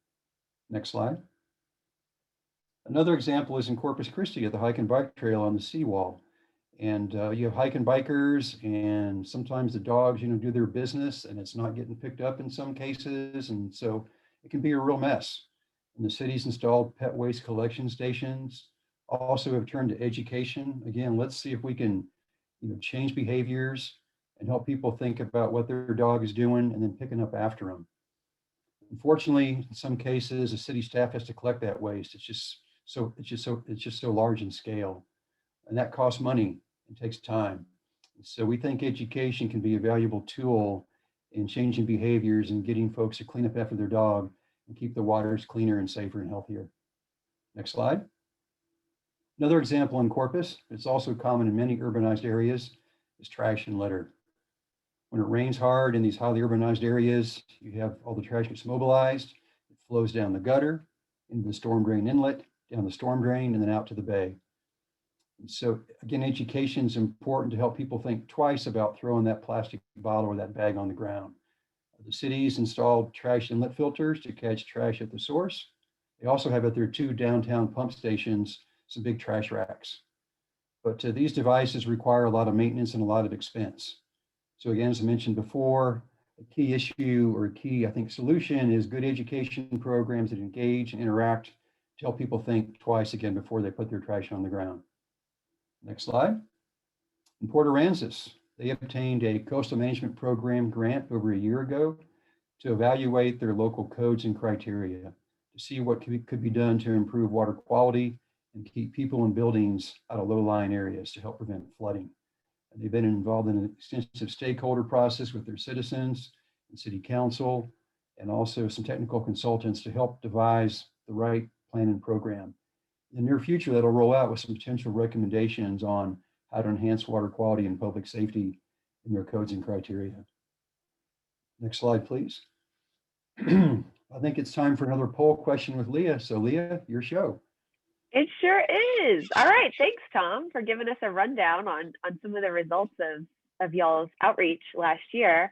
Next slide. Another example is in Corpus Christi at the hike and bike trail on the seawall. And you have hike and bikers, and sometimes the dogs, do their business, and it's not getting picked up in some cases. And so it can be a real mess. And the city's installed pet waste collection stations, also have turned to education. Again, let's see if we can, change behaviors and help people think about what their dog is doing and then picking up after them. Unfortunately, in some cases, the city staff has to collect that waste. It's just so large in scale, and that costs money and takes time. So we think education can be a valuable tool in changing behaviors and getting folks to clean up after their dog and keep the waters cleaner and safer and healthier. Next slide. Another example in Corpus, it's also common in many urbanized areas, is trash and litter. When it rains hard in these highly urbanized areas, you have all the trash gets mobilized, it flows down the gutter, into the storm drain inlet, down the storm drain, and then out to the bay. And so again, education is important to help people think twice about throwing that plastic bottle or that bag on the ground. The city's installed trash inlet filters to catch trash at the source. They also have at their 2 downtown pump stations some big trash racks. But these devices require a lot of maintenance and a lot of expense. So again, as I mentioned before, a key issue or a key, I think, solution is good education programs that engage and interact to help people think twice again before they put their trash on the ground. Next slide. In Port Aransas, they obtained a coastal management program grant over a year ago to evaluate their local codes and criteria to see what could be done to improve water quality and keep people and buildings out of low-lying areas to help prevent flooding. And they've been involved in an extensive stakeholder process with their citizens and city council, and also some technical consultants to help devise the right plan and program. In the near future, that'll roll out with some potential recommendations on how to enhance water quality and public safety in their codes and criteria. Next slide, please. I think it's time for another poll question with Leah. So Leah, your show. It sure is. All right. Thanks, Tom, for giving us a rundown on some of the results of y'all's outreach last year.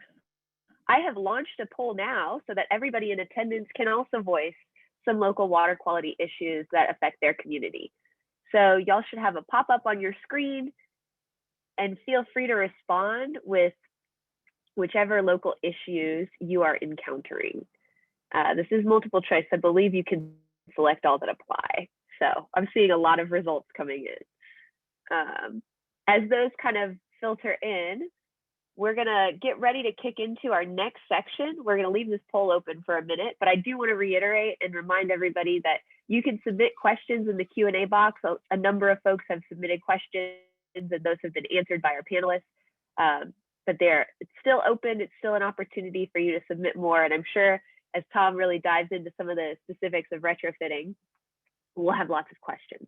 I have launched a poll now so that everybody in attendance can also voice some local water quality issues that affect their community. So y'all should have a pop-up on your screen, and feel free to respond with whichever local issues you are encountering. This is multiple choice. I believe you can select all that apply. So I'm seeing a lot of results coming in. As those kind of filter in, we're gonna get ready to kick into our next section. We're gonna leave this poll open for a minute, but I do wanna reiterate and remind everybody that you can submit questions in the Q&A box. A number of folks have submitted questions and those have been answered by our panelists, but it's still open. It's still an opportunity for you to submit more. And I'm sure as Tom really dives into some of the specifics of retrofitting, we'll have lots of questions.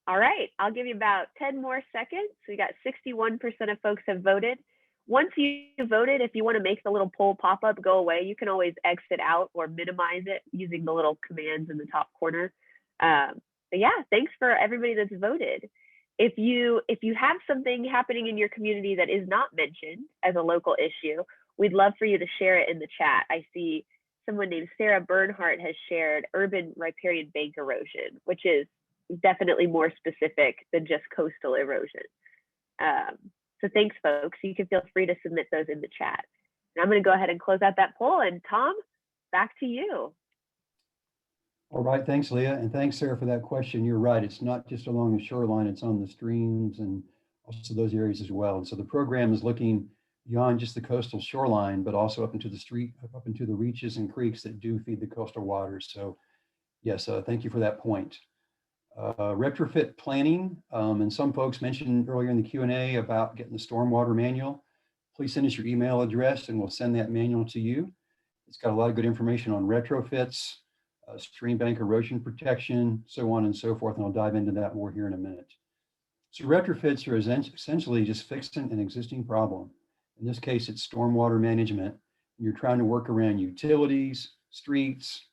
All right, I'll give you about 10 more seconds. We got 61% of folks have voted. Once you voted, if you want to make the little poll pop-up go away, you can always exit out or minimize it using the little commands in the top corner. But yeah, thanks for everybody that's voted. If you have something happening in your community that is not mentioned as a local issue, we'd love for you to share it in the chat. I see someone named Sarah Bernhardt has shared urban riparian bank erosion, which is definitely more specific than just coastal erosion. So thanks, folks. You can feel free to submit those in the chat. And I'm going to go ahead and close out that poll. And Tom, back to you. All right, thanks, Leah. And thanks, Sarah, for that question. You're right. It's not just along the shoreline, it's on the streams and also those areas as well. And so the program is looking beyond just the coastal shoreline, but also up into the street, up into the reaches and creeks that do feed the coastal waters. So yes, thank you for that point. Retrofit planning, and some folks mentioned earlier in the Q&A about getting the stormwater manual. Please send us your email address and we'll send that manual to you. It's got a lot of good information on retrofits, stream bank erosion protection, so on and so forth, and I'll dive into that more here in a minute. So retrofits are essentially just fixing an existing problem. In this case, it's stormwater management. And you're trying to work around utilities, streets,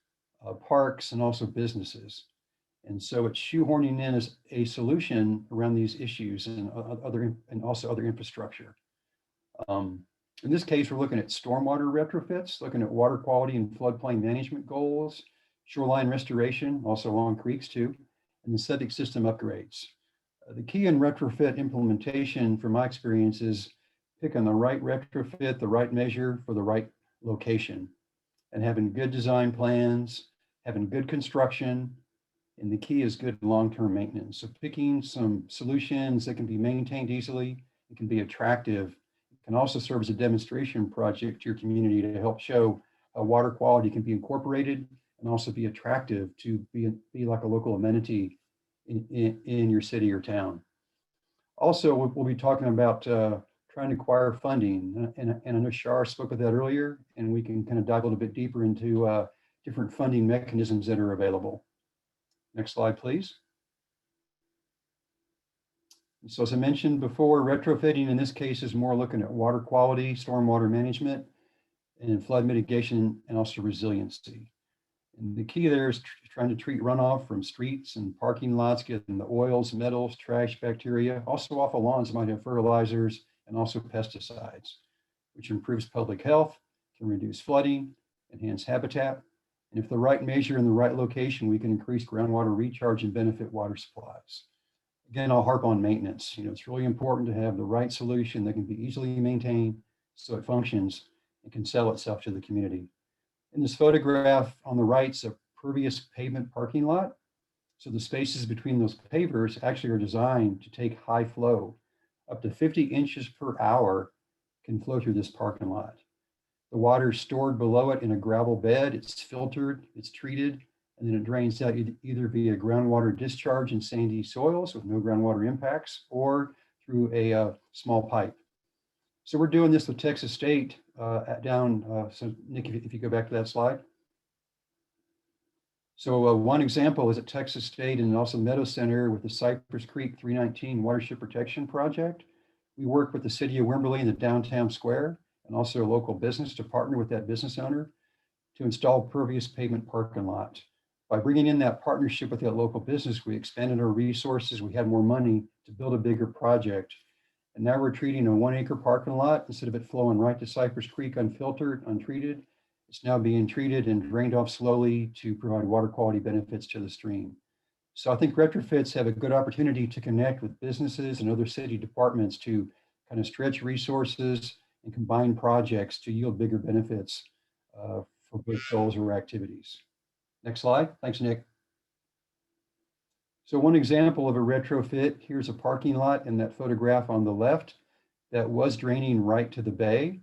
parks, and also businesses. And so it's shoehorning in as a solution around these issues and also other infrastructure. In this case, we're looking at stormwater retrofits, looking at water quality and floodplain management goals, shoreline restoration, also along creeks too, and the septic system upgrades. The key in retrofit implementation, from my experience, is picking the right retrofit, the right measure for the right location, and having good design plans, having good construction, and the key is good long-term maintenance. So picking some solutions that can be maintained easily, it can be attractive, it can also serve as a demonstration project to your community to help show how water quality can be incorporated and also be attractive to be like a local amenity in your city or town. Also, we'll be talking about trying to acquire funding. And I know Shar spoke of that earlier, and we can kind of dive a little bit deeper into different funding mechanisms that are available. Next slide, please. So as I mentioned before, retrofitting in this case is more looking at water quality, stormwater management, and flood mitigation, and also resiliency. And the key there is trying to treat runoff from streets and parking lots, getting the oils, metals, trash, bacteria. Also off of lawns might have fertilizers and also pesticides, which improves public health, can reduce flooding, enhance habitat. And if the right measure in the right location, we can increase groundwater recharge and benefit water supplies. Again, I'll harp on maintenance. It's really important to have the right solution that can be easily maintained so it functions and can sell itself to the community. In this photograph on the right is a pervious pavement parking lot. So the spaces between those pavers actually are designed to take high flow. Up to 50 inches per hour can flow through this parking lot. The water is stored below it in a gravel bed. It's filtered, it's treated, and then it drains out either via groundwater discharge in sandy soils with no groundwater impacts or through a small pipe. So we're doing this with Texas State so Nick, if you go back to that slide. So one example is at Texas State and also Meadow Center with the Cypress Creek 319 Watershed Protection Project. We work with the city of Wimberley in the downtown square and also a local business to partner with that business owner to install pervious pavement parking lot. By bringing in that partnership with that local business, we expanded our resources. We had more money to build a bigger project. And now we're treating a 1 acre parking lot. Instead of it flowing right to Cypress Creek unfiltered, untreated, it's now being treated and drained off slowly to provide water quality benefits to the stream. So I think retrofits have a good opportunity to connect with businesses and other city departments to kind of stretch resources and combine projects to yield bigger benefits for both goals or activities. Next slide. Thanks, Nick. So one example of a retrofit, here's a parking lot in that photograph on the left that was draining right to the bay.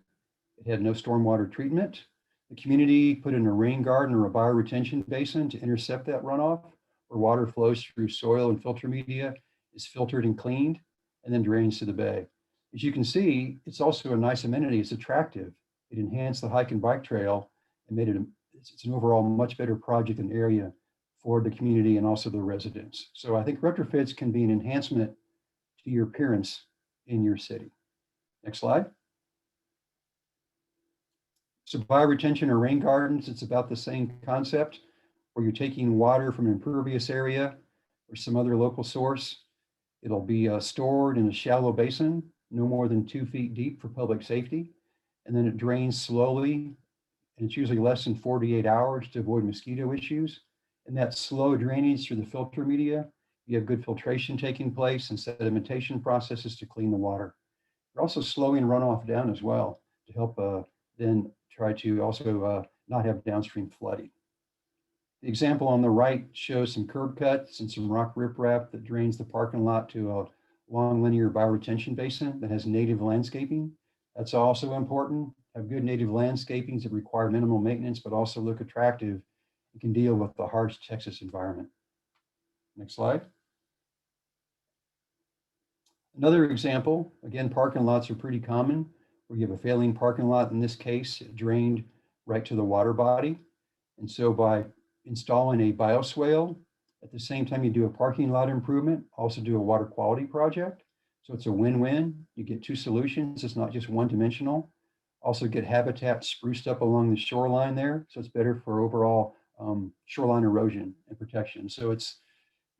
It had no stormwater treatment. The community put in a rain garden or a bioretention basin to intercept that runoff, where water flows through soil and filter media, is filtered and cleaned, and then drains to the bay. As you can see, it's also a nice amenity. It's attractive. It enhanced the hike and bike trail and made it it's an overall much better project and area for the community and also the residents. So I think retrofits can be an enhancement to your appearance in your city. Next slide. So bioretention or rain gardens, it's about the same concept where you're taking water from an impervious area or some other local source. It'll be stored in a shallow basin, no more than 2 feet deep for public safety. And then it drains slowly, and it's usually less than 48 hours to avoid mosquito issues. And that slow drainage through the filter media, you have good filtration taking place and sedimentation processes to clean the water. You're also slowing runoff down as well to help then try to also not have downstream flooding. The example on the right shows some curb cuts and some rock riprap that drains the parking lot to a long linear bioretention basin that has native landscaping. That's also important. Have good native landscapings that require minimal maintenance, but also look attractive and can deal with the harsh Texas environment. Next slide. Another example, again, parking lots are pretty common. Where you have a failing parking lot, in this case, it drained right to the water body. And so by installing a bioswale, at the same time you do a parking lot improvement, also do a water quality project. So it's a win-win. You get two solutions. It's not just one-dimensional. Also get habitat spruced up along the shoreline there. So it's better for overall shoreline erosion and protection. So it's,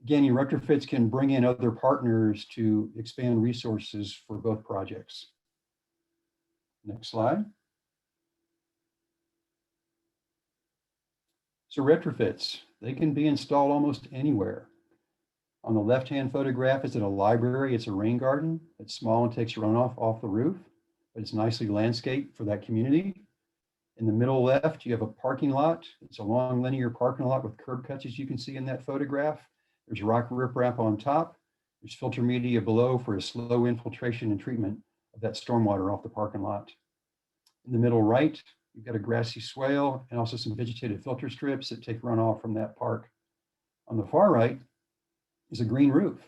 again, your retrofits can bring in other partners to expand resources for both projects. Next slide. So retrofits, they can be installed almost anywhere. On the left-hand photograph is at a library. It's a rain garden. It's small and takes runoff off the roof, but it's nicely landscaped for that community. In the middle left, you have a parking lot. It's a long linear parking lot with curb cuts, as you can see in that photograph. There's rock riprap on top. There's filter media below for a slow infiltration and treatment of that stormwater off the parking lot. In the middle right, you've got a grassy swale and also some vegetated filter strips that take runoff from that park. On the far right is a green roof.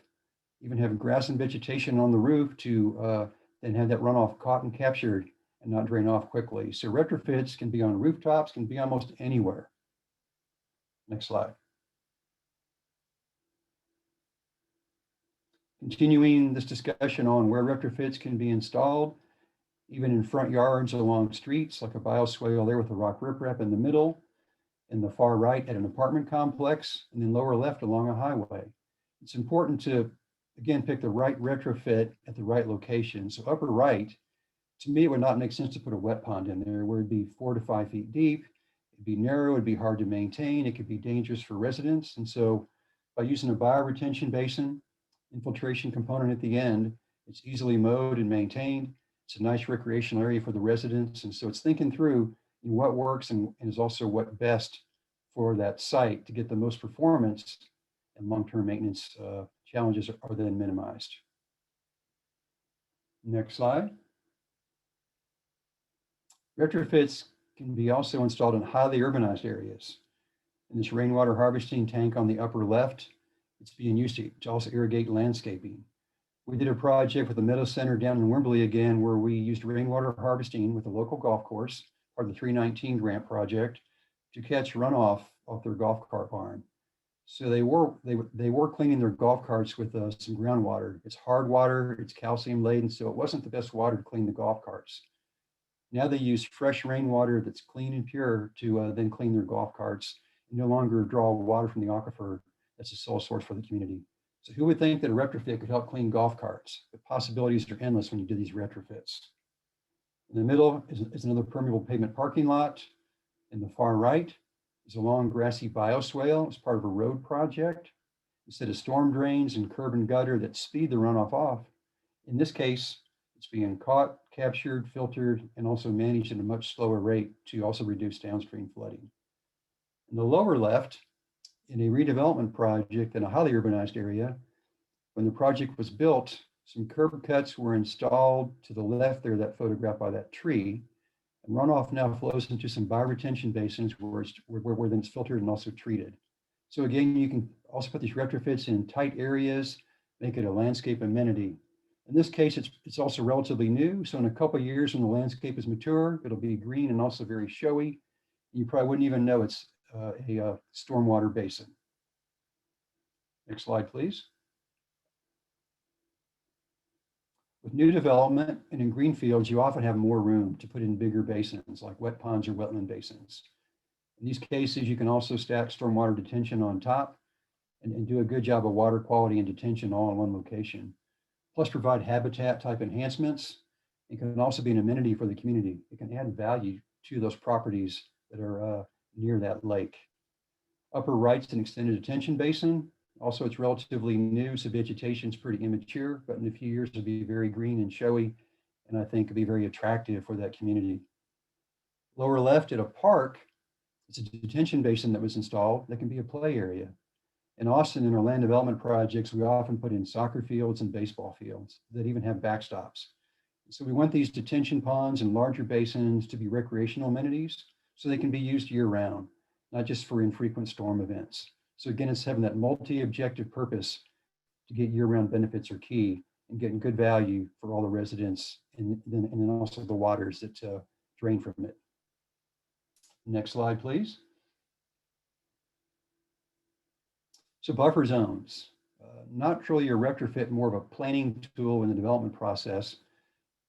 Even have grass and vegetation on the roof to then have that runoff caught and captured and not drain off quickly. So retrofits can be on rooftops, can be almost anywhere. Next slide. Continuing this discussion on where retrofits can be installed, even in front yards along streets, like a bioswale there with a rock riprap in the middle, in the far right at an apartment complex, and then lower left along a highway. It's important to, again, pick the right retrofit at the right location. So upper right, to me, it would not make sense to put a wet pond in there where it'd be 4 to 5 feet deep. It'd be narrow, it'd be hard to maintain. It could be dangerous for residents. And so by using a bioretention basin, infiltration component at the end, it's easily mowed and maintained. It's a nice recreational area for the residents. And so it's thinking through what works and is also what best for that site to get the most performance, and long-term maintenance challenges are then minimized. Next slide. Retrofits can be also installed in highly urbanized areas. In this rainwater harvesting tank on the upper left, it's being used to also irrigate landscaping. We did a project with the Meadow Center down in Wimberley again, where we used rainwater harvesting with a local golf course, part of the 319 grant project, to catch runoff off their golf cart barn. So they were cleaning their golf carts with some groundwater. It's hard water, it's calcium laden, so it wasn't the best water to clean the golf carts. Now they use fresh rainwater that's clean and pure to then clean their golf carts and no longer draw water from the aquifer. That's a sole source for the community. So who would think that a retrofit could help clean golf carts? The possibilities are endless when you do these retrofits. In the middle is another permeable pavement parking lot. In the far right is a long grassy bioswale as part of a road project. Instead of storm drains and curb and gutter that speed the runoff off, in this case, it's being caught, captured, filtered, and also managed at a much slower rate to also reduce downstream flooding. In the lower left, in a redevelopment project in a highly urbanized area, when the project was built, some curb cuts were installed to the left there, that photograph by that tree, and runoff now flows into some bioretention basins where then it's filtered and also treated. So again, you can also put these retrofits in tight areas, make it a landscape amenity. In this case, it's also relatively new. So in a couple of years when the landscape is mature, it'll be green and also very showy. You probably wouldn't even know it's a stormwater basin. Next slide, please. With new development and in greenfields, you often have more room to put in bigger basins like wet ponds or wetland basins. In these cases, you can also stack stormwater detention on top and do a good job of water quality and detention all in one location. Plus provide habitat type enhancements. It can also be an amenity for the community. It can add value to those properties that are near that lake. Upper right's an extended detention basin. Also, it's relatively new, so vegetation is pretty immature, but in a few years it'll be very green and showy, and I think it'll be very attractive for that community. Lower left at a park, it's a detention basin that was installed that can be a play area. In Austin, in our land development projects, we often put in soccer fields and baseball fields that even have backstops. So we want these detention ponds and larger basins to be recreational amenities so they can be used year round, not just for infrequent storm events. So again, it's having that multi-objective purpose to get year-round benefits are key, and getting good value for all the residents, and then also the waters that drain from it. Next slide, please. So buffer zones, not really a retrofit, more of a planning tool in the development process,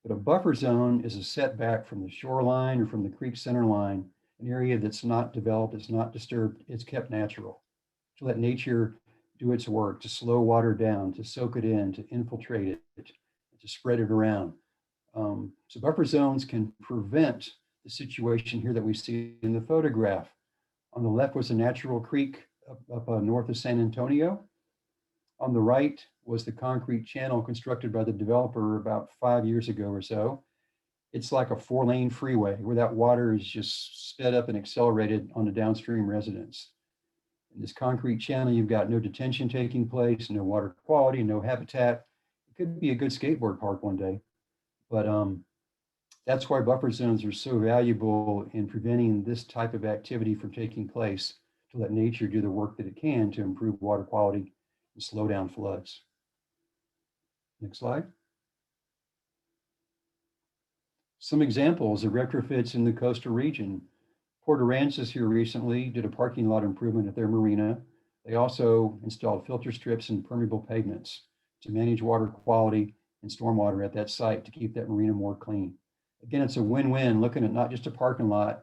but a buffer zone is a setback from the shoreline or from the creek center line, an area that's not developed, it's not disturbed, it's kept natural. To let nature do its work, to slow water down, to soak it in, to infiltrate it, to spread it around. So buffer zones can prevent the situation here that we see in the photograph. On the left was a natural creek up north of San Antonio. On the right was the concrete channel constructed by the developer about 5 years ago or so. It's like a 4-lane freeway where that water is just sped up and accelerated on the downstream residents. In this concrete channel, you've got no detention taking place, no water quality, no habitat. It could be a good skateboard park one day, but that's why buffer zones are so valuable in preventing this type of activity from taking place, to let nature do the work that it can to improve water quality and slow down floods. Next slide. Some examples of retrofits in the coastal region. Port Aransas here recently did a parking lot improvement at their marina. They also installed filter strips and permeable pavements to manage water quality and stormwater at that site to keep that marina more clean. Again, it's a win-win, looking at not just a parking lot,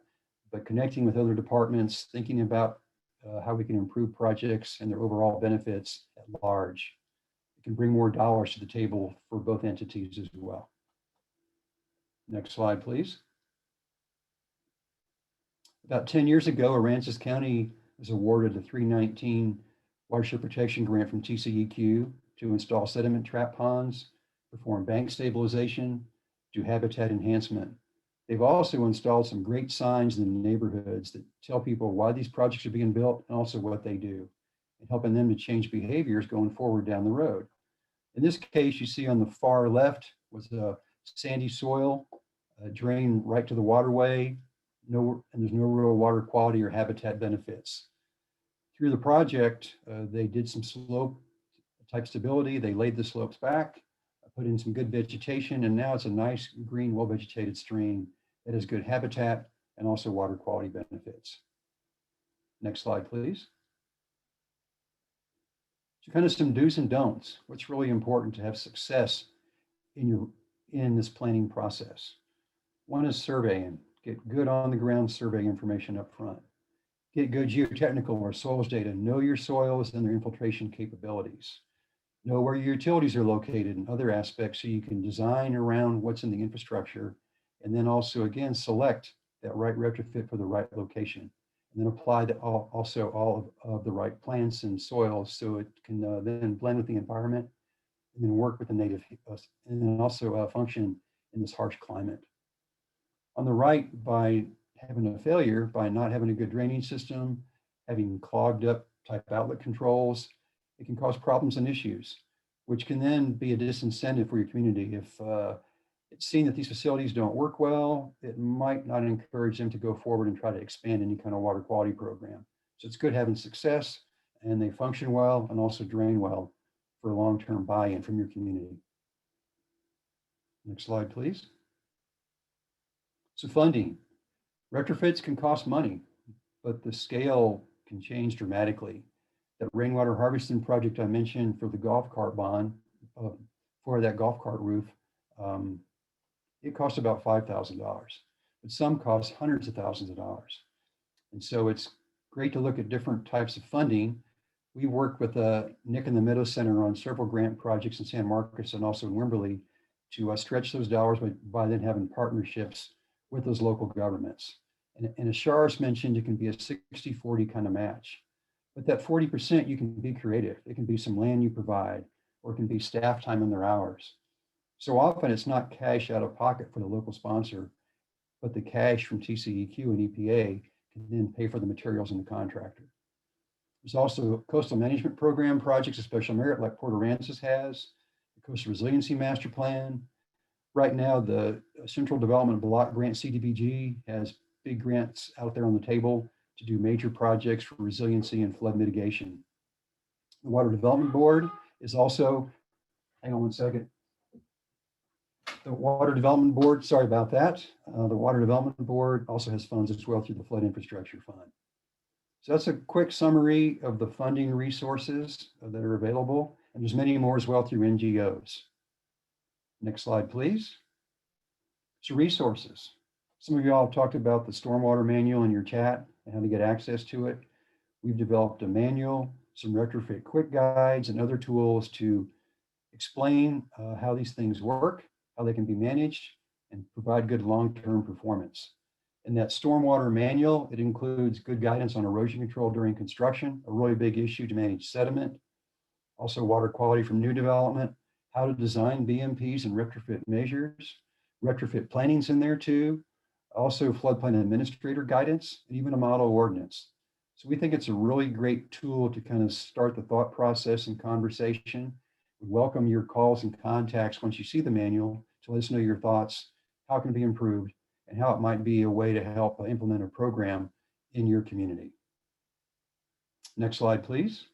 but connecting with other departments, thinking about how we can improve projects and their overall benefits at large. It can bring more dollars to the table for both entities as well. Next slide, please. About 10 years ago, Aransas County was awarded a 319 Watershed Protection Grant from TCEQ to install sediment trap ponds, perform bank stabilization, do habitat enhancement. They've also installed some great signs in the neighborhoods that tell people why these projects are being built and also what they do, and helping them to change behaviors going forward down the road. In this case, you see on the far left was a sandy soil, drain right to the waterway, and there's no real water quality or habitat benefits. Through the project, they did some slope type stability. They laid the slopes back, put in some good vegetation, and now it's a nice green, well-vegetated stream that has good habitat and also water quality benefits. Next slide, please. So kind of some do's and don'ts. What's really important to have success in this planning process? One is surveying. Get good on the ground survey information up front. Get good geotechnical or soils data. Know your soils and their infiltration capabilities. Know where your utilities are located and other aspects so you can design around what's in the infrastructure. And then also, again, select that right retrofit for the right location. And then apply also all of the right plants and soils so it can then blend with the environment and then work with the native and then also function in this harsh climate. On the right, by having a failure, by not having a good drainage system, having clogged up type outlet controls, it can cause problems and issues, which can then be a disincentive for your community. If it's seen that these facilities don't work well, it might not encourage them to go forward and try to expand any kind of water quality program. So it's good having success and they function well and also drain well for long-term buy-in from your community. Next slide, please. So funding. Retrofits can cost money, but the scale can change dramatically. That rainwater harvesting project I mentioned for the golf cart bond, for that golf cart roof, it cost about $5,000, but some cost hundreds of thousands of dollars. And so it's great to look at different types of funding. We work with Nick and the Meadow Center on several grant projects in San Marcos and also in Wimberley to stretch those dollars by then having partnerships with those local governments. And as Shars mentioned, it can be a 60-40 kind of match. But that 40%, you can be creative. It can be some land you provide, or it can be staff time in their hours. So often it's not cash out of pocket for the local sponsor, but the cash from TCEQ and EPA can then pay for the materials and the contractor. There's also coastal management program projects of special merit like Port Aransas has, the Coastal Resiliency Master Plan. Right now, the Central Development Block Grant CDBG has big grants out there on the table to do major projects for resiliency and flood mitigation. The Water Development Board is also, hang on one second. The Water Development Board, sorry about that. The Water Development Board also has funds as well through the Flood Infrastructure Fund. So that's a quick summary of the funding resources that are available. And there's many more as well through NGOs. Next slide, please. So resources. Some of you all have talked about the stormwater manual in your chat and how to get access to it. We've developed a manual, some retrofit quick guides and other tools to explain how these things work, how they can be managed, and provide good long-term performance. In that stormwater manual, it includes good guidance on erosion control during construction, a really big issue to manage sediment, also water quality from new development, how to design BMPs and retrofit measures, retrofit planning's in there too, also floodplain administrator guidance, and even a model ordinance. So we think it's a really great tool to kind of start the thought process and conversation. We welcome your calls and contacts once you see the manual to let us know your thoughts, how it can be improved, and how it might be a way to help implement a program in your community. Next slide, please.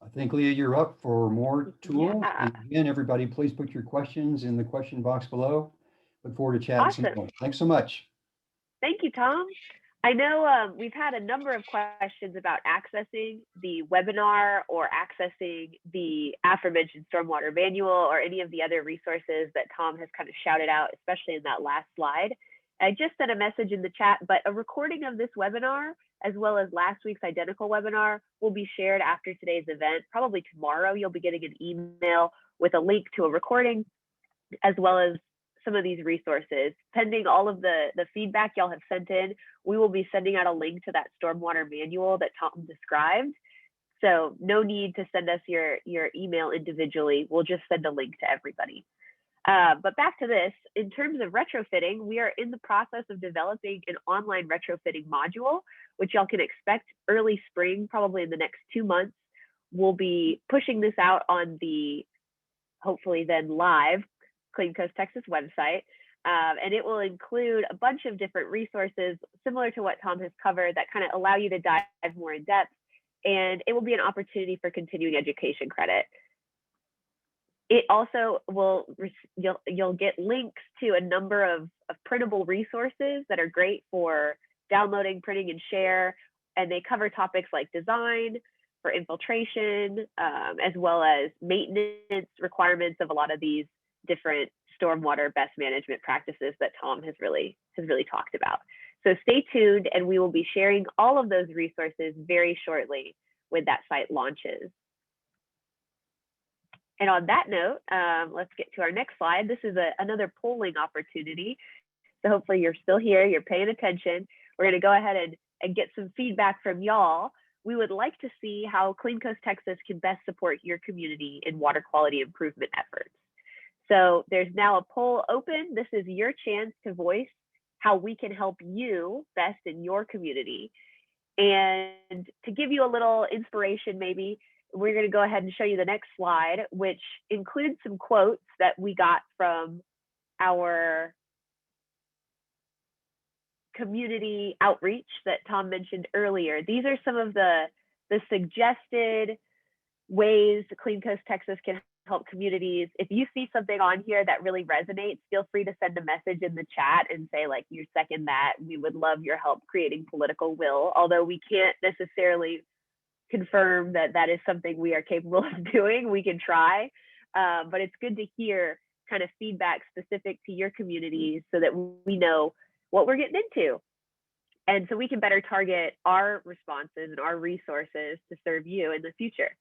I think, Leah, you're up for more tools. Yeah. And again, everybody, please put your questions in the question box below. Look forward to chatting some more. Thanks so much. Thank you, Tom. I know we've had a number of questions about accessing the webinar or accessing the aforementioned stormwater manual or any of the other resources that Tom has kind of shouted out, especially in that last slide. I just sent a message in the chat, but a recording of this webinar, as well as last week's identical webinar, will be shared after today's event. Probably tomorrow, you'll be getting an email with a link to a recording, as well as some of these resources. Pending all of the feedback y'all have sent in, we will be sending out a link to that stormwater manual that Tom described. So no need to send us your email individually. We'll just send a link to everybody. But back to this, in terms of retrofitting, we are in the process of developing an online retrofitting module, which y'all can expect early spring, probably in the next 2 months. We'll be pushing this out on the, hopefully then live, Clean Coast Texas website. And it will include a bunch of different resources similar to what Tom has covered that kind of allow you to dive more in depth. And it will be an opportunity for continuing education credit. It also will, you'll get links to a number of printable resources that are great for downloading, printing, and share. And they cover topics like design, for infiltration, as well as maintenance requirements of a lot of these different stormwater best management practices that Tom has really talked about. So stay tuned, and we will be sharing all of those resources very shortly when that site launches. And on that note, let's get to our next slide. This is another polling opportunity. So hopefully you're still here, you're paying attention. We're going to go ahead and get some feedback from y'all. We would like to see how Clean Coast Texas can best support your community in water quality improvement efforts. So there's now a poll open. This is your chance to voice how we can help you best in your community. And to give you a little inspiration, maybe, we're going to go ahead and show you the next slide, which includes some quotes that we got from our community outreach that Tom mentioned earlier. These are some of the suggested ways Clean Coast Texas can help communities. If you see something on here that really resonates, feel free to send a message in the chat and say, like, you second that. We would love your help creating political will, although we can't necessarily confirm that that is something we are capable of doing. We can try, but it's good to hear kind of feedback specific to your communities so that we know what we're getting into. And so we can better target our responses and our resources to serve you in the future.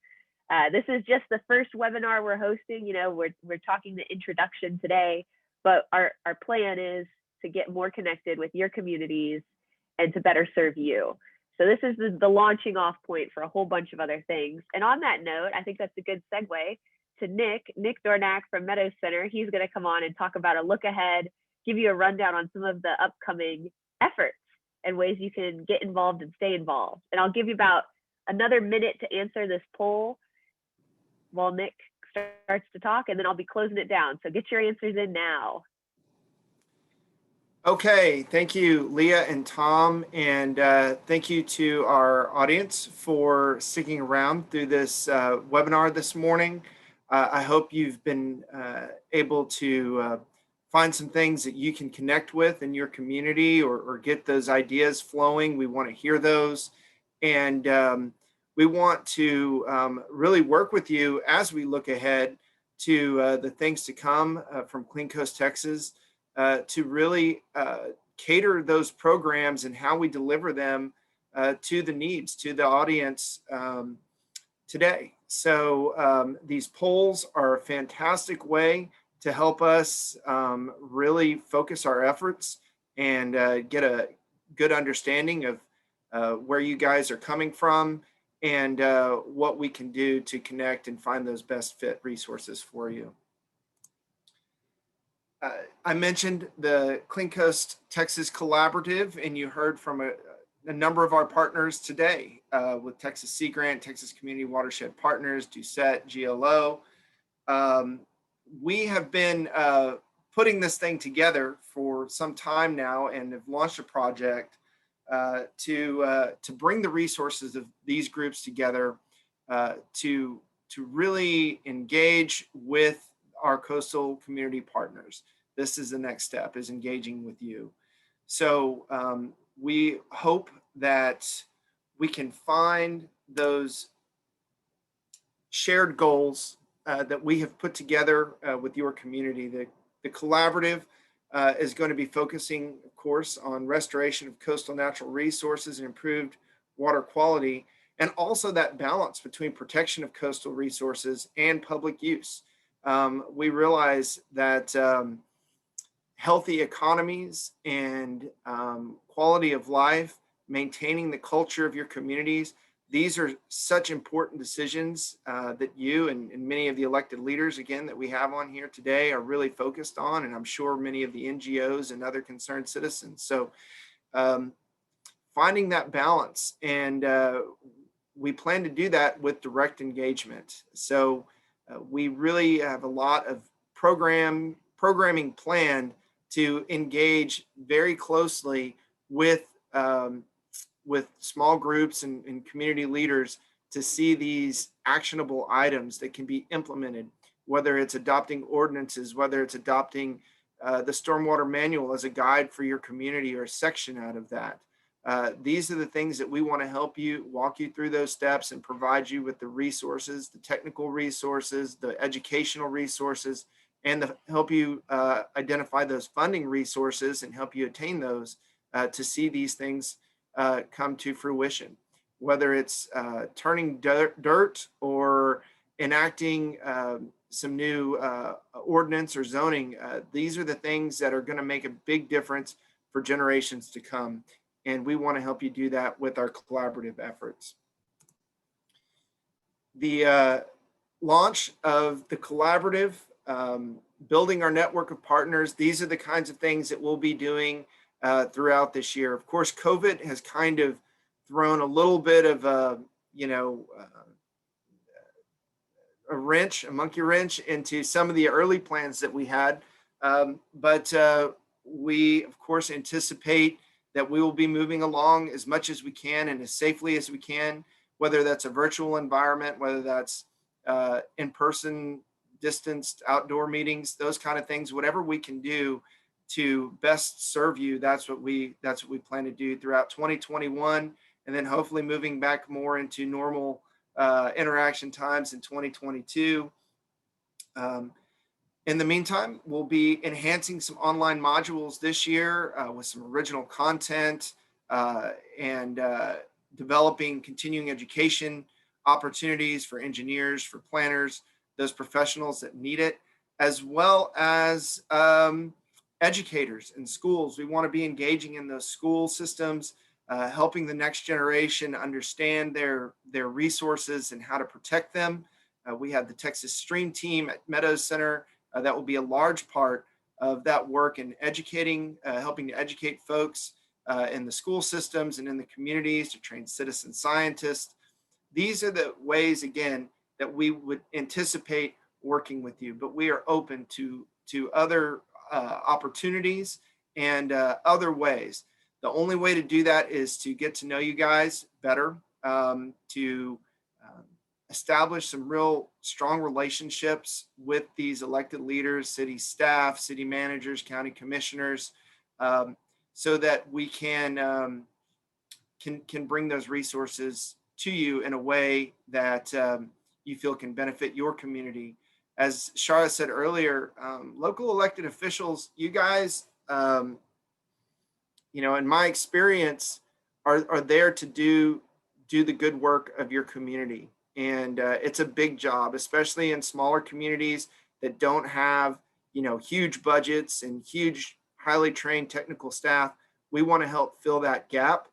This is just the first webinar we're hosting. You know, we're talking the introduction today, but our plan is to get more connected with your communities and to better serve you. So this is the launching off point for a whole bunch of other things. And on that note, I think that's a good segue to Nick Dornack from Meadows Center. He's going to come on and talk about a look ahead, give you a rundown on some of the upcoming efforts and ways you can get involved and stay involved. And I'll give you about another minute to answer this poll while Nick starts to talk, and then I'll be closing it down. So get your answers in now. Okay, thank you, Leah and Tom, and thank you to our audience for sticking around through this webinar this morning. I hope you've been able to find some things that you can connect with in your community, or get those ideas flowing. We want to hear those, and we want to really work with you as we look ahead to the things to come from Clean Coast, Texas. To really cater those programs and how we deliver them to the needs, to the audience today. So these polls are a fantastic way to help us really focus our efforts and get a good understanding of where you guys are coming from and what we can do to connect and find those best fit resources for you. I mentioned the Clean Coast Texas Collaborative, and you heard from a number of our partners today with Texas Sea Grant, Texas Community Watershed Partners, Doucette, GLO. We have been putting this thing together for some time now and have launched a project to bring the resources of these groups together to really engage with our coastal community partners. This is the next step, is engaging with you. So we hope that we can find those shared goals that we have put together with your community. The collaborative is going to be focusing, of course, on restoration of coastal natural resources and improved water quality, and also that balance between protection of coastal resources and public use. We realize that healthy economies and quality of life, maintaining the culture of your communities, these are such important decisions that you and many of the elected leaders, again, that we have on here today are really focused on, and I'm sure many of the NGOs and other concerned citizens. So finding that balance, and we plan to do that with direct engagement. So we really have a lot of programming planned to engage very closely with small groups and community leaders to see these actionable items that can be implemented, whether it's adopting ordinances, whether it's adopting the stormwater manual as a guide for your community or a section out of that. These are the things that we want to help you, walk you through those steps and provide you with the resources, the technical resources, the educational resources, and help you identify those funding resources and help you attain those to see these things come to fruition. Whether it's turning dirt or enacting some new ordinance or zoning, these are the things that are going to make a big difference for generations to come. And we want to help you do that with our collaborative efforts. The launch of the collaborative, building our network of partners, these are the kinds of things that we'll be doing throughout this year. Of course, COVID has kind of thrown a little bit of a monkey wrench into some of the early plans that we had. But we, of course, anticipate that we will be moving along as much as we can and as safely as we can, whether that's a virtual environment, whether that's in-person, distanced outdoor meetings, those kind of things, whatever we can do to best serve you, that's what we plan to do throughout 2021, and then hopefully moving back more into normal interaction times in 2022. In the meantime, we'll be enhancing some online modules this year with some original content and developing continuing education opportunities for engineers, for planners, those professionals that need it, as well as educators in schools. We want to be engaging in those school systems, helping the next generation understand their resources and how to protect them. We have the Texas Stream team at Meadows Center. That will be a large part of that work in educating, helping to educate folks in the school systems and in the communities, to train citizen scientists. These are the ways, again, that we would anticipate working with you, but we are open to other opportunities and other ways. The only way to do that is to get to know you guys better, to establish some real strong relationships with these elected leaders, city staff, city managers, county commissioners, so that we can bring those resources to you in a way that you feel can benefit your community. As Shara said earlier, local elected officials, you guys, in my experience, are there to do the good work of your community. And it's a big job, especially in smaller communities that don't have, huge budgets and huge, highly trained technical staff. We want to help fill that gap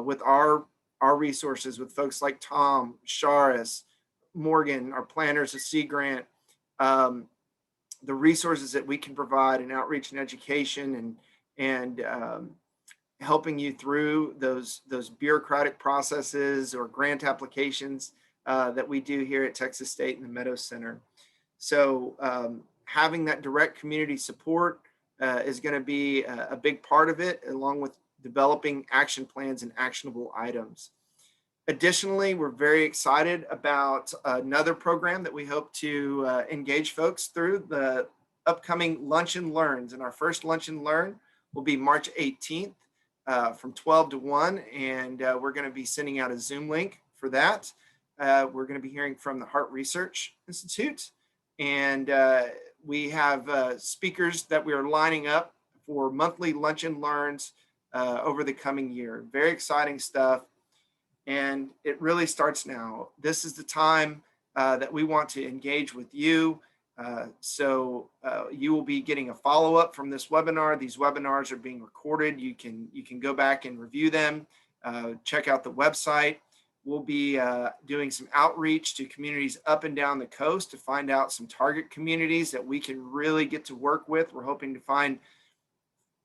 with our resources, with folks like Tom, Sharis, Morgan, our planners at Sea Grant, the resources that we can provide in outreach and education and helping you through those bureaucratic processes or grant applications that we do here at Texas State and the Meadows Center. So having that direct community support is going to be a big part of it, along with developing action plans and actionable items. Additionally, we're very excited about another program that we hope to engage folks through, the upcoming Lunch and Learns. And our first Lunch and Learn will be March 18th from 12 to 1. And we're going to be sending out a Zoom link for that. We're going to be hearing from the Heart Research Institute. And we have speakers that we are lining up for monthly Lunch and Learns over the coming year. Very exciting stuff. And it really starts now. This is the time that we want to engage with you. So you will be getting a follow-up from this webinar. These webinars are being recorded. You can go back and review them. Check out the website. We'll be doing some outreach to communities up and down the coast to find out some target communities that we can really get to work with. We're hoping to find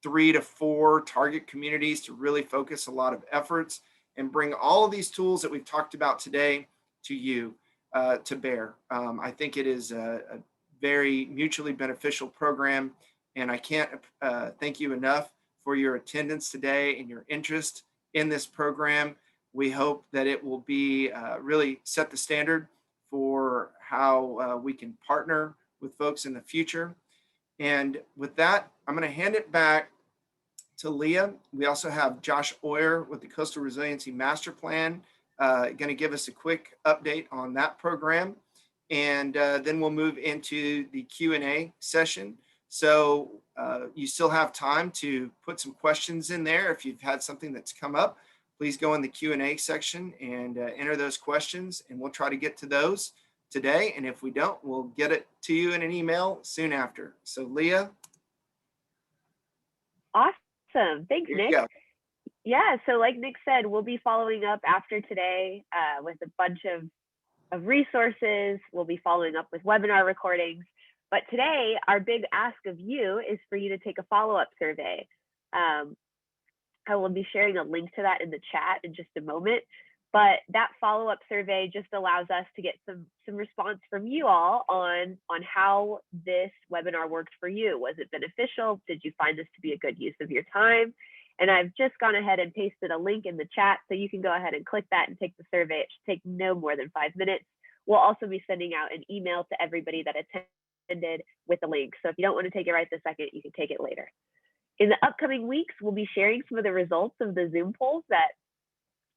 3 to 4 target communities to really focus a lot of efforts and bring all of these tools that we've talked about today to you to bear. I think it is a very mutually beneficial program, and I can't thank you enough for your attendance today and your interest in this program. We hope that it will be really set the standard for how we can partner with folks in the future. And with that, I'm going to hand it back to Leah. We also have Josh Oyer with the Coastal Resiliency Master Plan, going to give us a quick update on that program. And then we'll move into the Q&A session. So you still have time to put some questions in there. If you've had something that's come up, please go in the Q&A section and enter those questions, and we'll try to get to those today. And if we don't, we'll get it to you in an email soon after. So Leah. Awesome. Thanks, Nick. Yeah, so like Nick said, we'll be following up after today with a bunch of resources. We'll be following up with webinar recordings. But today, our big ask of you is for you to take a follow-up survey. I will be sharing a link to that in the chat in just a moment. But that follow-up survey just allows us to get some response from you all on how this webinar worked for you. Was it beneficial? Did you find this to be a good use of your time? And I've just gone ahead and pasted a link in the chat, so you can go ahead and click that and take the survey. It should take no more than 5 minutes. We'll also be sending out an email to everybody that attended with the link. So if you don't want to take it right this second, you can take it later. In the upcoming weeks, we'll be sharing some of the results of the Zoom polls that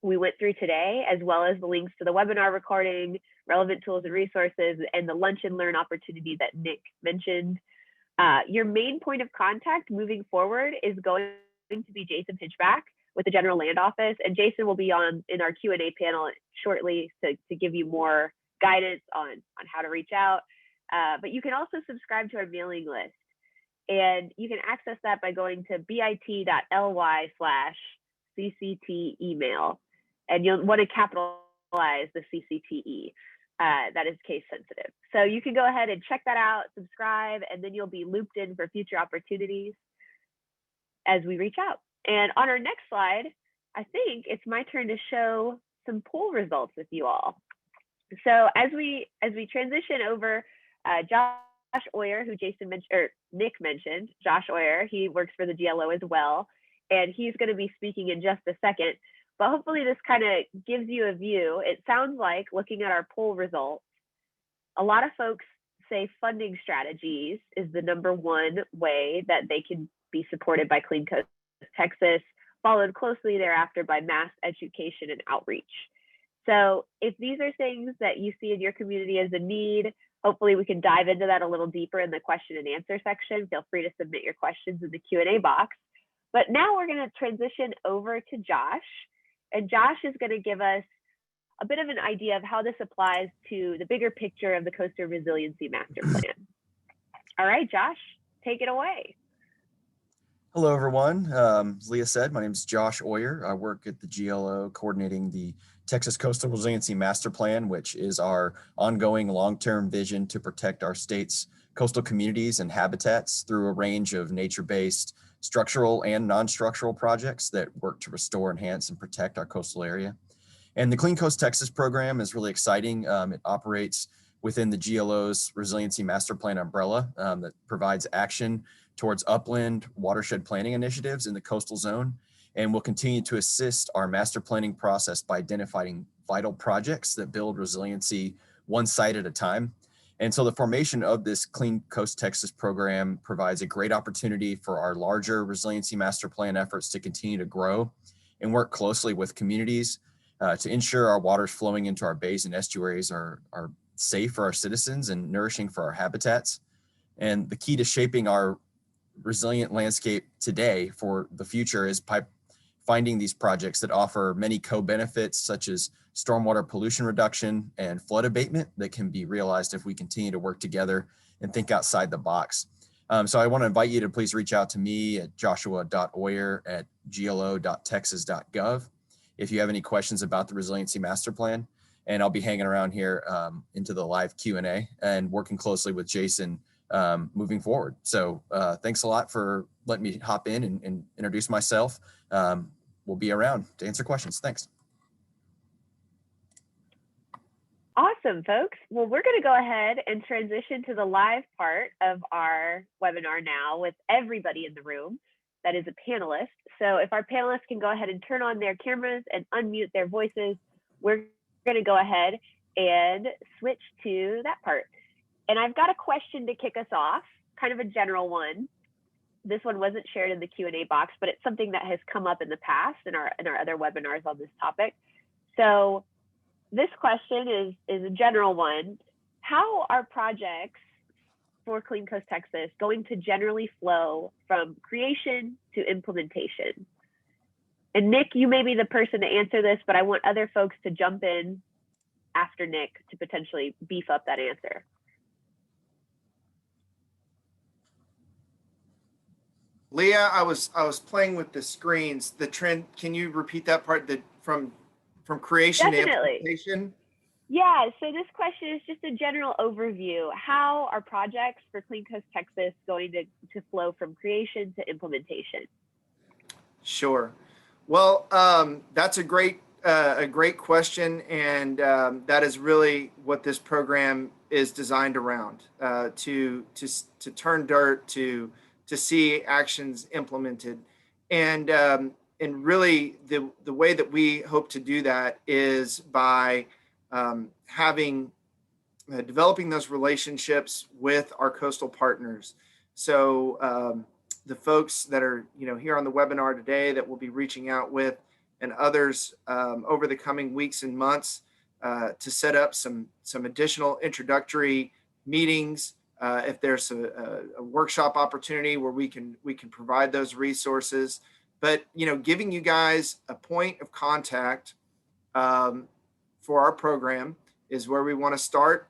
we went through today, as well as the links to the webinar recording, relevant tools and resources, and the Lunch and Learn opportunity that Nick mentioned. Your main point of contact moving forward is going to be Jason Pinchback with the General Land Office, and Jason will be in our Q&A panel shortly to give you more guidance on how to reach out. But you can also subscribe to our mailing list, and you can access that by going to bit.ly/CCT email. And you'll want to capitalize the CCTE. That is case sensitive. So you can go ahead and check that out, subscribe, and then you'll be looped in for future opportunities as we reach out. And on our next slide, I think it's my turn to show some poll results with you all. So as we transition over, Josh Oyer, who Jason mentioned, or Nick mentioned, Josh Oyer, he works for the GLO as well, and he's going to be speaking in just a second. But hopefully this kind of gives you a view. It sounds like, looking at our poll results, a lot of folks say funding strategies is the #1 way that they can be supported by Clean Coast Texas, followed closely thereafter by mass education and outreach. So if these are things that you see in your community as a need, hopefully we can dive into that a little deeper in the question and answer section. Feel free to submit your questions in the Q&A box. But now we're going to transition over to Josh. And Josh is going to give us a bit of an idea of how this applies to the bigger picture of the Coastal Resiliency Master Plan. All right, Josh, take it away. Hello, everyone. As Leah said, my name is Josh Oyer. I work at the GLO coordinating the Texas Coastal Resiliency Master Plan, which is our ongoing long-term vision to protect our state's coastal communities and habitats through a range of nature-based structural and non-structural projects that work to restore, enhance, and protect our coastal area. And the Clean Coast Texas program is really exciting. It operates within the GLO's Resiliency Master Plan umbrella that provides action towards upland watershed planning initiatives in the coastal zone, and will continue to assist our master planning process by identifying vital projects that build resiliency one site at a time. And so the formation of this Clean Coast Texas program provides a great opportunity for our larger resiliency master plan efforts to continue to grow and work closely with communities to ensure our waters flowing into our bays and estuaries are safe for our citizens and nourishing for our habitats. And the key to shaping our resilient landscape today for the future is by finding these projects that offer many co-benefits, such as stormwater pollution reduction and flood abatement, that can be realized if we continue to work together and think outside the box. So I want to invite you to please reach out to me at joshua.oyer@glo.texas.gov if you have any questions about the Resiliency Master Plan. And I'll be hanging around here into the live Q&A and working closely with Jason moving forward. So thanks a lot for letting me hop in and introduce myself. We'll be around to answer questions. Thanks. Awesome, folks. Well, we're going to go ahead and transition to the live part of our webinar now with everybody in the room that is a panelist. So if our panelists can go ahead and turn on their cameras and unmute their voices, we're going to go ahead and switch to that part. And I've got a question to kick us off, kind of a general one. This one wasn't shared in the Q&A box, but it's something that has come up in the past in our other webinars on this topic. So this question is a general one. How are projects for Clean Coast Texas going to generally flow from creation to implementation? And Nick, you may be the person to answer this, but I want other folks to jump in after Nick to potentially beef up that answer. Leah, I was playing with the screens. The trend. Can you repeat that part? That from creation to implementation. Yeah. So this question is just a general overview. How are projects for Clean Coast Texas going to flow from creation to implementation? Sure. Well, that's a great question, and that is really what this program is designed around, to turn dirt to see actions implemented. And really the way that we hope to do that is by developing those relationships with our coastal partners. So the folks that are here on the webinar today that we'll be reaching out with, and others over the coming weeks and months to set up some additional introductory meetings. If there's a workshop opportunity where we can provide those resources, but giving you guys a point of contact for our program is where we want to start.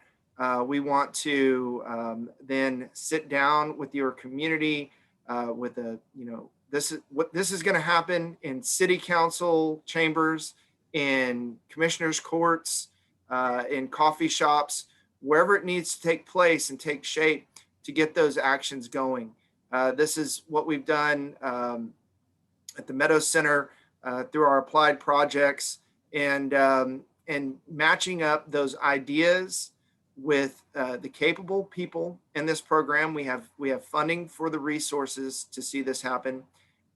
We want to then sit down with your community with this is going to happen in city council chambers, in commissioners' courts, in coffee shops, wherever it needs to take place and take shape to get those actions going. This is what we've done at the Meadows Center through our applied projects, and matching up those ideas with the capable people in this program. We have funding for the resources to see this happen,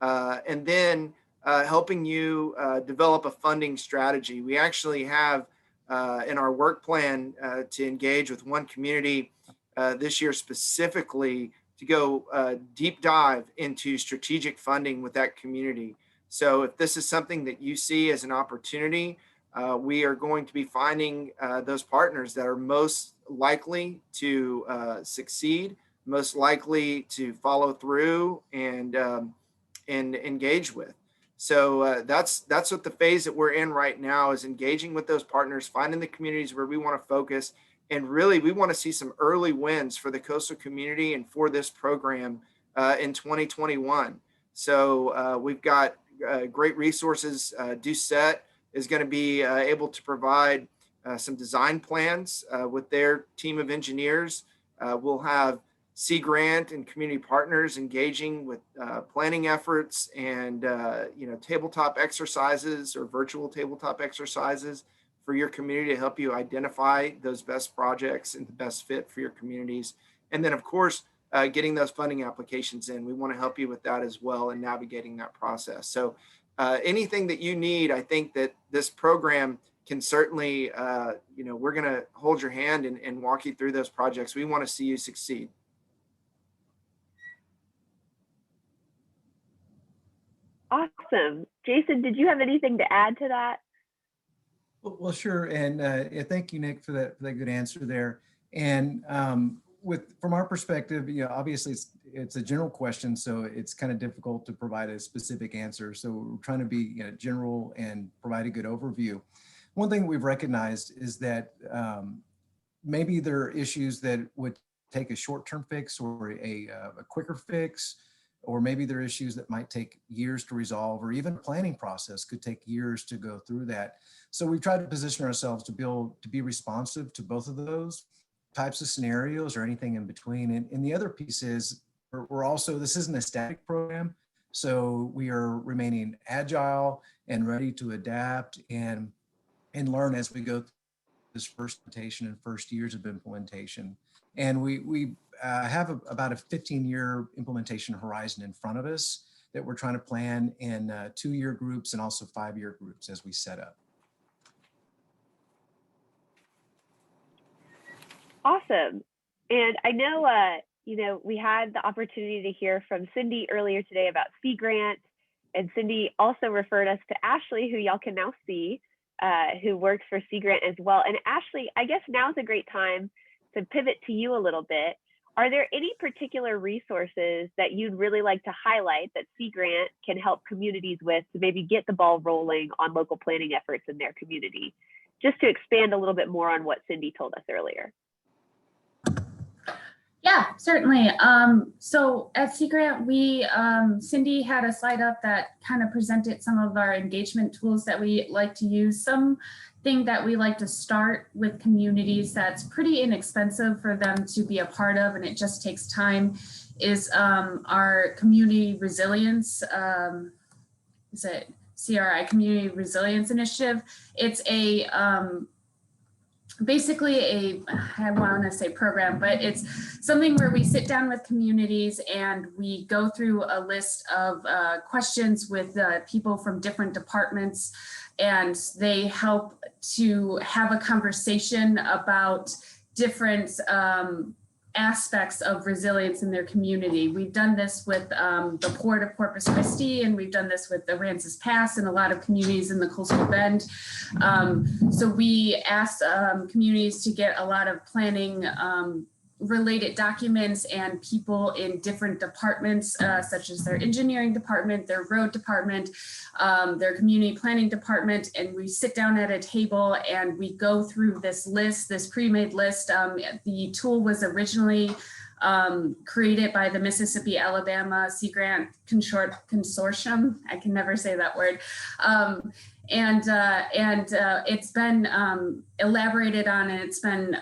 and then helping you develop a funding strategy. We actually have in our work plan to engage with one community this year specifically to go deep dive into strategic funding with that community. So if this is something that you see as an opportunity, we are going to be finding those partners that are most likely to succeed, most likely to follow through and engage with. So that's what the phase that we're in right now is, engaging with those partners, finding the communities where we want to focus. And really, we want to see some early wins for the coastal community and for this program in 2021. So we've got great resources. Doucette is going to be able to provide some design plans with their team of engineers. We'll have Sea Grant and community partners engaging with planning efforts and tabletop exercises or virtual tabletop exercises for your community to help you identify those best projects and the best fit for your communities. And then, of course, getting those funding applications in. We want to help you with that as well and navigating that process. So anything that you need, I think that this program can certainly, we're going to hold your hand and walk you through those projects. We want to see you succeed. Awesome. Jason, did you have anything to add to that? Well, sure. And thank you, Nick, for that good answer there. And from our perspective, obviously it's a general question, so it's kind of difficult to provide a specific answer. So we're trying to be general and provide a good overview. One thing we've recognized is that maybe there are issues that would take a short-term fix or a quicker fix, or maybe there are issues that might take years to resolve, or even a planning process could take years to go through that. So we've tried to position ourselves to be responsive to both of those types of scenarios or anything in between. And the other piece is we're also, this isn't a static program, so we are remaining agile and ready to adapt and learn as we go through this first implementation and first years of implementation. And we have about a 15-year implementation horizon in front of us that we're trying to plan in 2-year groups and also 5-year groups as we set up. Awesome. And I know, we had the opportunity to hear from Cindy earlier today about Sea Grant, and Cindy also referred us to Ashley, who y'all can now see, who works for Sea Grant as well. And Ashley, I guess now's a great time to pivot to you a little bit. Are there any particular resources that you'd really like to highlight that Sea Grant can help communities with to maybe get the ball rolling on local planning efforts in their community? Just to expand a little bit more on what Cindy told us earlier. Yeah, certainly. So at Sea Grant, Cindy had a slide up that kind of presented some of our engagement tools that we like to use. Something that we like to start with communities that's pretty inexpensive for them to be a part of, and it just takes time, is our community resilience, is it CRI, Community Resilience Initiative. It's basically I want to say program, but it's something where we sit down with communities and we go through a list of questions with people from different departments, and they help to have a conversation about different aspects of resilience in their community. We've done this with the Port of Corpus Christi, and we've done this with the Aransas Pass and a lot of communities in the Coastal Bend. So we asked communities to get a lot of planning related documents and people in different departments, such as their engineering department, their road department, their community planning department, and we sit down at a table and we go through this list, this pre-made list. The tool was originally created by the Mississippi-Alabama Sea Grant Consortium. I can never say that word. And it's been elaborated on, and it's been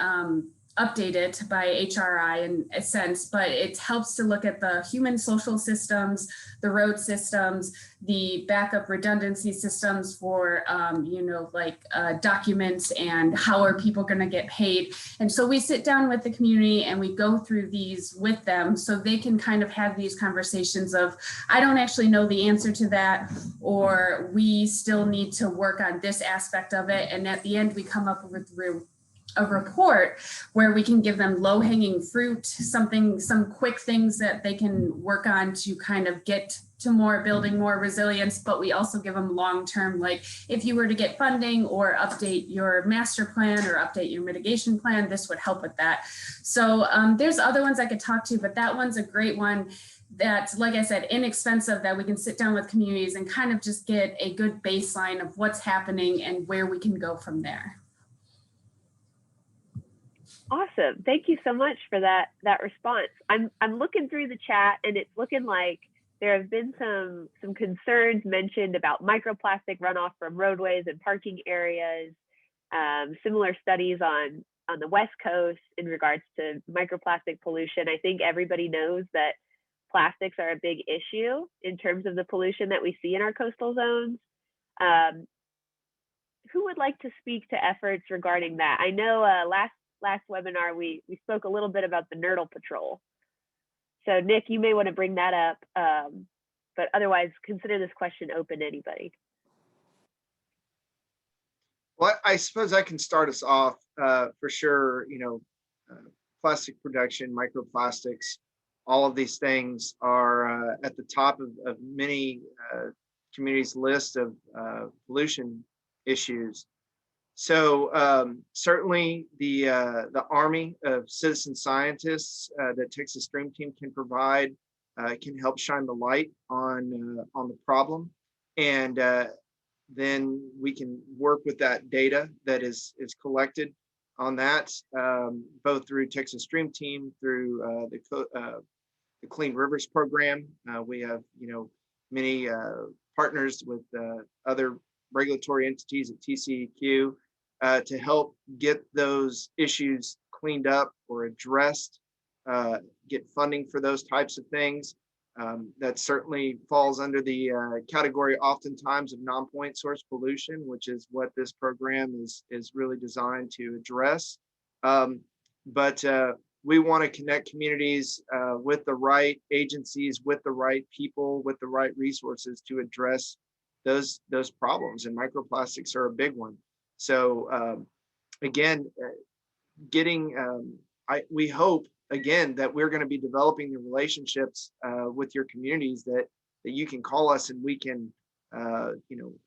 update it by HRI in a sense, but it helps to look at the human social systems, the road systems, the backup redundancy systems for, documents and how are people going to get paid. And so we sit down with the community and we go through these with them so they can kind of have these conversations of, I don't actually know the answer to that, or we still need to work on this aspect of it. And at the end, we come up with a report where we can give them low-hanging fruit, some quick things that they can work on to kind of get to building more resilience, but we also give them long-term, like if you were to get funding or update your master plan or update your mitigation plan, this would help with that. So there's other ones I could talk to, but that one's a great one that's, like I said, inexpensive, that we can sit down with communities and kind of just get a good baseline of what's happening and where we can go from there. Awesome. Thank you so much for that response. I'm looking through the chat and it's looking like there have been some concerns mentioned about microplastic runoff from roadways and parking areas, similar studies on the West Coast in regards to microplastic pollution. I think everybody knows that plastics are a big issue in terms of the pollution that we see in our coastal zones. Who would like to speak to efforts regarding that? I know last webinar, we spoke a little bit about the Nurdle Patrol. So Nick, you may want to bring that up, but otherwise consider this question open to anybody. Well, I suppose I can start us off for sure. Plastic production, microplastics, all of these things are at the top of many communities' list of pollution issues. So certainly the army of citizen scientists that Texas Stream Team can provide can help shine the light on the problem, and then we can work with that data that is collected on that, both through Texas Stream Team, through the Clean Rivers program. We have many partners with other regulatory entities at TCEQ to help get those issues cleaned up or addressed, get funding for those types of things. That certainly falls under the category oftentimes of non-point source pollution, which is what this program is really designed to address. But we want to connect communities with the right agencies, with the right people, with the right resources to address those problems, and microplastics are a big one. So again, we hope again that we're going to be developing the relationships with your communities that you can call us and we can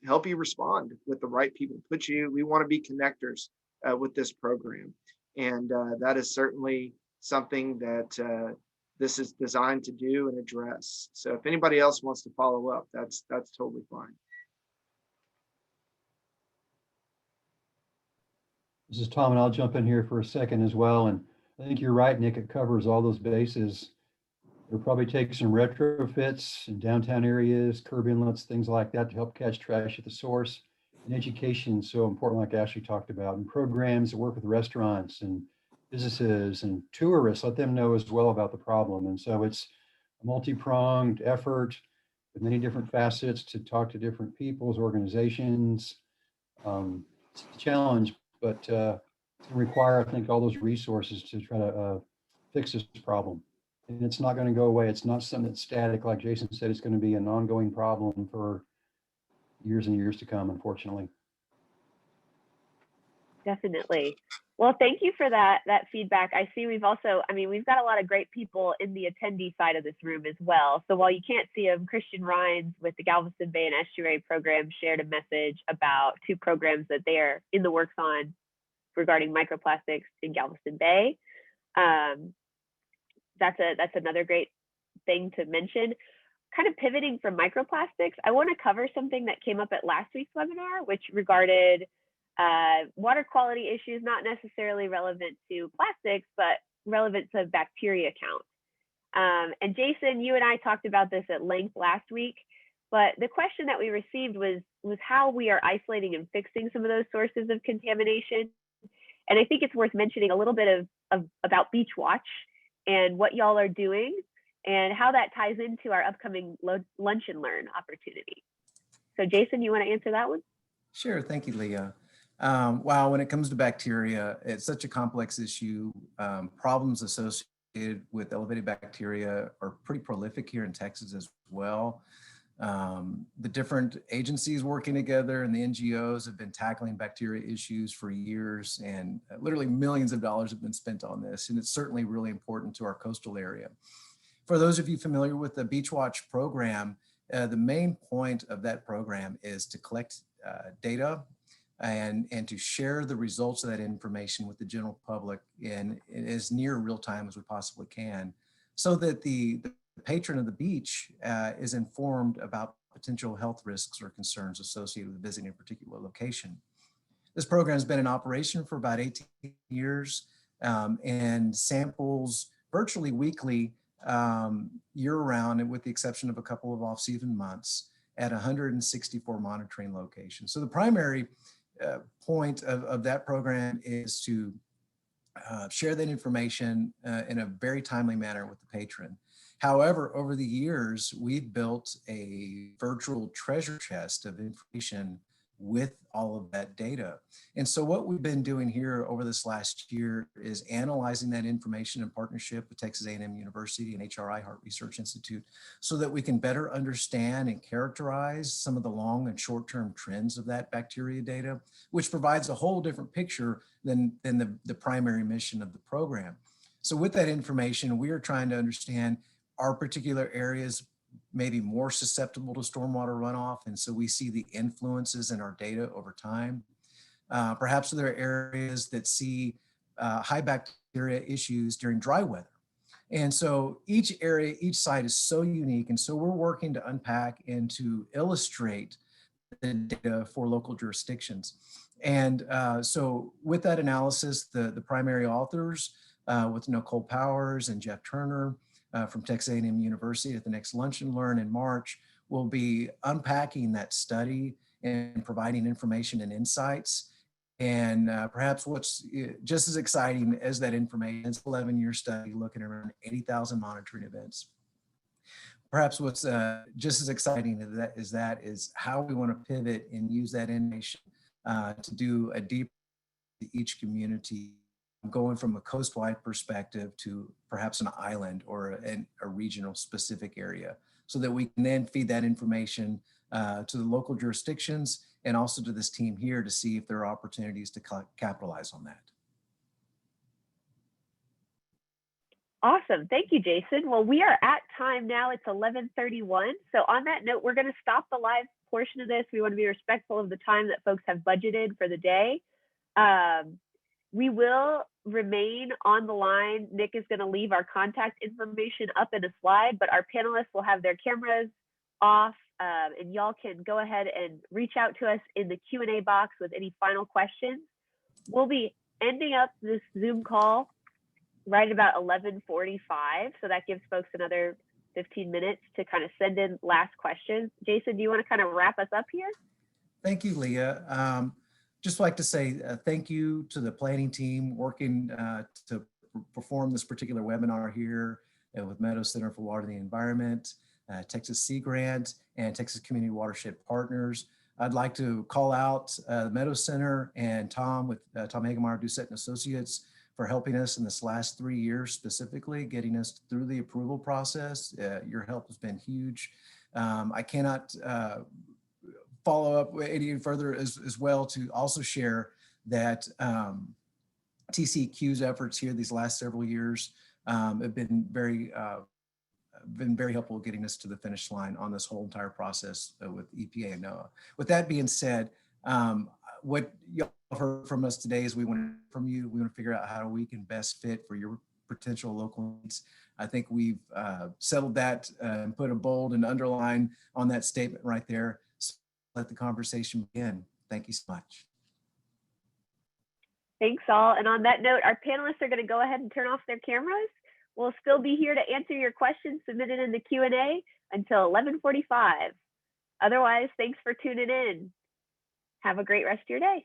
help you respond with the right people. We want to be connectors with this program, and that is certainly something that this is designed to do and address. So if anybody else wants to follow up, that's totally fine. This is Tom, and I'll jump in here for a second as well. And I think you're right, Nick, it covers all those bases. It'll probably take some retrofits in downtown areas, curb inlets, things like that to help catch trash at the source. And education is so important, like Ashley talked about, and programs that work with restaurants and businesses and tourists, let them know as well about the problem. And so it's a multi-pronged effort with many different facets to talk to different people's organizations. It's a challenge, but it's going to require, I think, all those resources to try to fix this problem. And it's not going to go away. It's not something that's static. Like Jason said, it's going to be an ongoing problem for years and years to come, unfortunately. Definitely. Well, thank you for that feedback. I see we've got a lot of great people in the attendee side of this room as well. So while you can't see them, Christian Rhines with the Galveston Bay and Estuary program shared a message about 2 programs that they are in the works on regarding microplastics in Galveston Bay. That's another great thing to mention. Kind of pivoting from microplastics, I want to cover something that came up at last week's webinar, which regarded water quality issues, not necessarily relevant to plastics, but relevant to bacteria count. And Jason, you and I talked about this at length last week, but the question that we received was how we are isolating and fixing some of those sources of contamination. And I think it's worth mentioning a little bit about Beach Watch and what y'all are doing and how that ties into our upcoming lunch and learn opportunity. So Jason, you want to answer that one? Sure, thank you, Leah. Wow, when it comes to bacteria, it's such a complex issue. Problems associated with elevated bacteria are pretty prolific here in Texas as well. The different agencies working together and the NGOs have been tackling bacteria issues for years, and literally millions of dollars have been spent on this, and it's certainly really important to our coastal area. For those of you familiar with the Beach Watch program, the main point of that program is to collect data and to share the results of that information with the general public in as near real time as we possibly can, so that the patron of the beach is informed about potential health risks or concerns associated with visiting a particular location. This program has been in operation for about 18 years and samples virtually weekly year-round, with the exception of a couple of off-season months, at 164 monitoring locations. So the primary point of that program is to share that information in a very timely manner with the patron. However, over the years, we've built a virtual treasure chest of information with all of that data. And so what we've been doing here over this last year is analyzing that information in partnership with Texas A&M University and HRI Heart Research Institute, so that we can better understand and characterize some of the long and short-term trends of that bacteria data, which provides a whole different picture than the primary mission of the program. So with that information, we are trying to understand, are particular areas maybe more susceptible to stormwater runoff, and so we see the influences in our data over time. Perhaps there are areas that see high bacteria issues during dry weather. And so each area, each site is so unique, and so we're working to unpack and to illustrate the data for local jurisdictions. And so with that analysis, the primary authors with Nicole Powers and Jeff Turner from Texas A&M University at the next Lunch and Learn in March will be unpacking that study and providing information and insights. And perhaps what's just as exciting as that information, it's an 11-year study looking at around 80,000 monitoring events. Perhaps what's just as exciting as that is how we want to pivot and use that information to do a deep each community, going from a coastwide perspective to perhaps an island or a regional specific area, so that we can then feed that information to the local jurisdictions and also to this team here to see if there are opportunities to capitalize on that. Awesome. Thank you, Jason. Well, we are at time now. It's 11:31. So on that note, we're going to stop the live portion of this. We want to be respectful of the time that folks have budgeted for the day. We will remain on the line. Nick is going to leave our contact information up in a slide, but our panelists will have their cameras off, and y'all can go ahead and reach out to us in the Q&A box with any final questions. We'll be ending up this Zoom call right about 11:45, so that gives folks another 15 minutes to kind of send in last questions. Jason, do you want to kind of wrap us up here? Thank you, Leah. Just like to say thank you to the planning team working to perform this particular webinar here with Meadows Center for Water and the Environment, Texas Sea Grant, and Texas Community Watershed Partners. I'd like to call out the Meadows Center and Tom with Tom Hagemeyer, Doucette & Associates, for helping us in this last 3 years, specifically getting us through the approval process. Your help has been huge. I cannot follow up any further as well to also share that TCEQ's efforts here these last several years have been very helpful getting us to the finish line on this whole entire process with EPA and NOAA. With that being said, what y'all heard from us today is we want to hear from you. We want to figure out how we can best fit for your potential local needs. I think we've settled that and put a bold and underline on that statement right there. So let the conversation begin. Thank you so much. Thanks all. And on that note, our panelists are going to go ahead and turn off their cameras. We'll still be here to answer your questions submitted in the Q&A until 11:45. Otherwise, thanks for tuning in. Have a great rest of your day.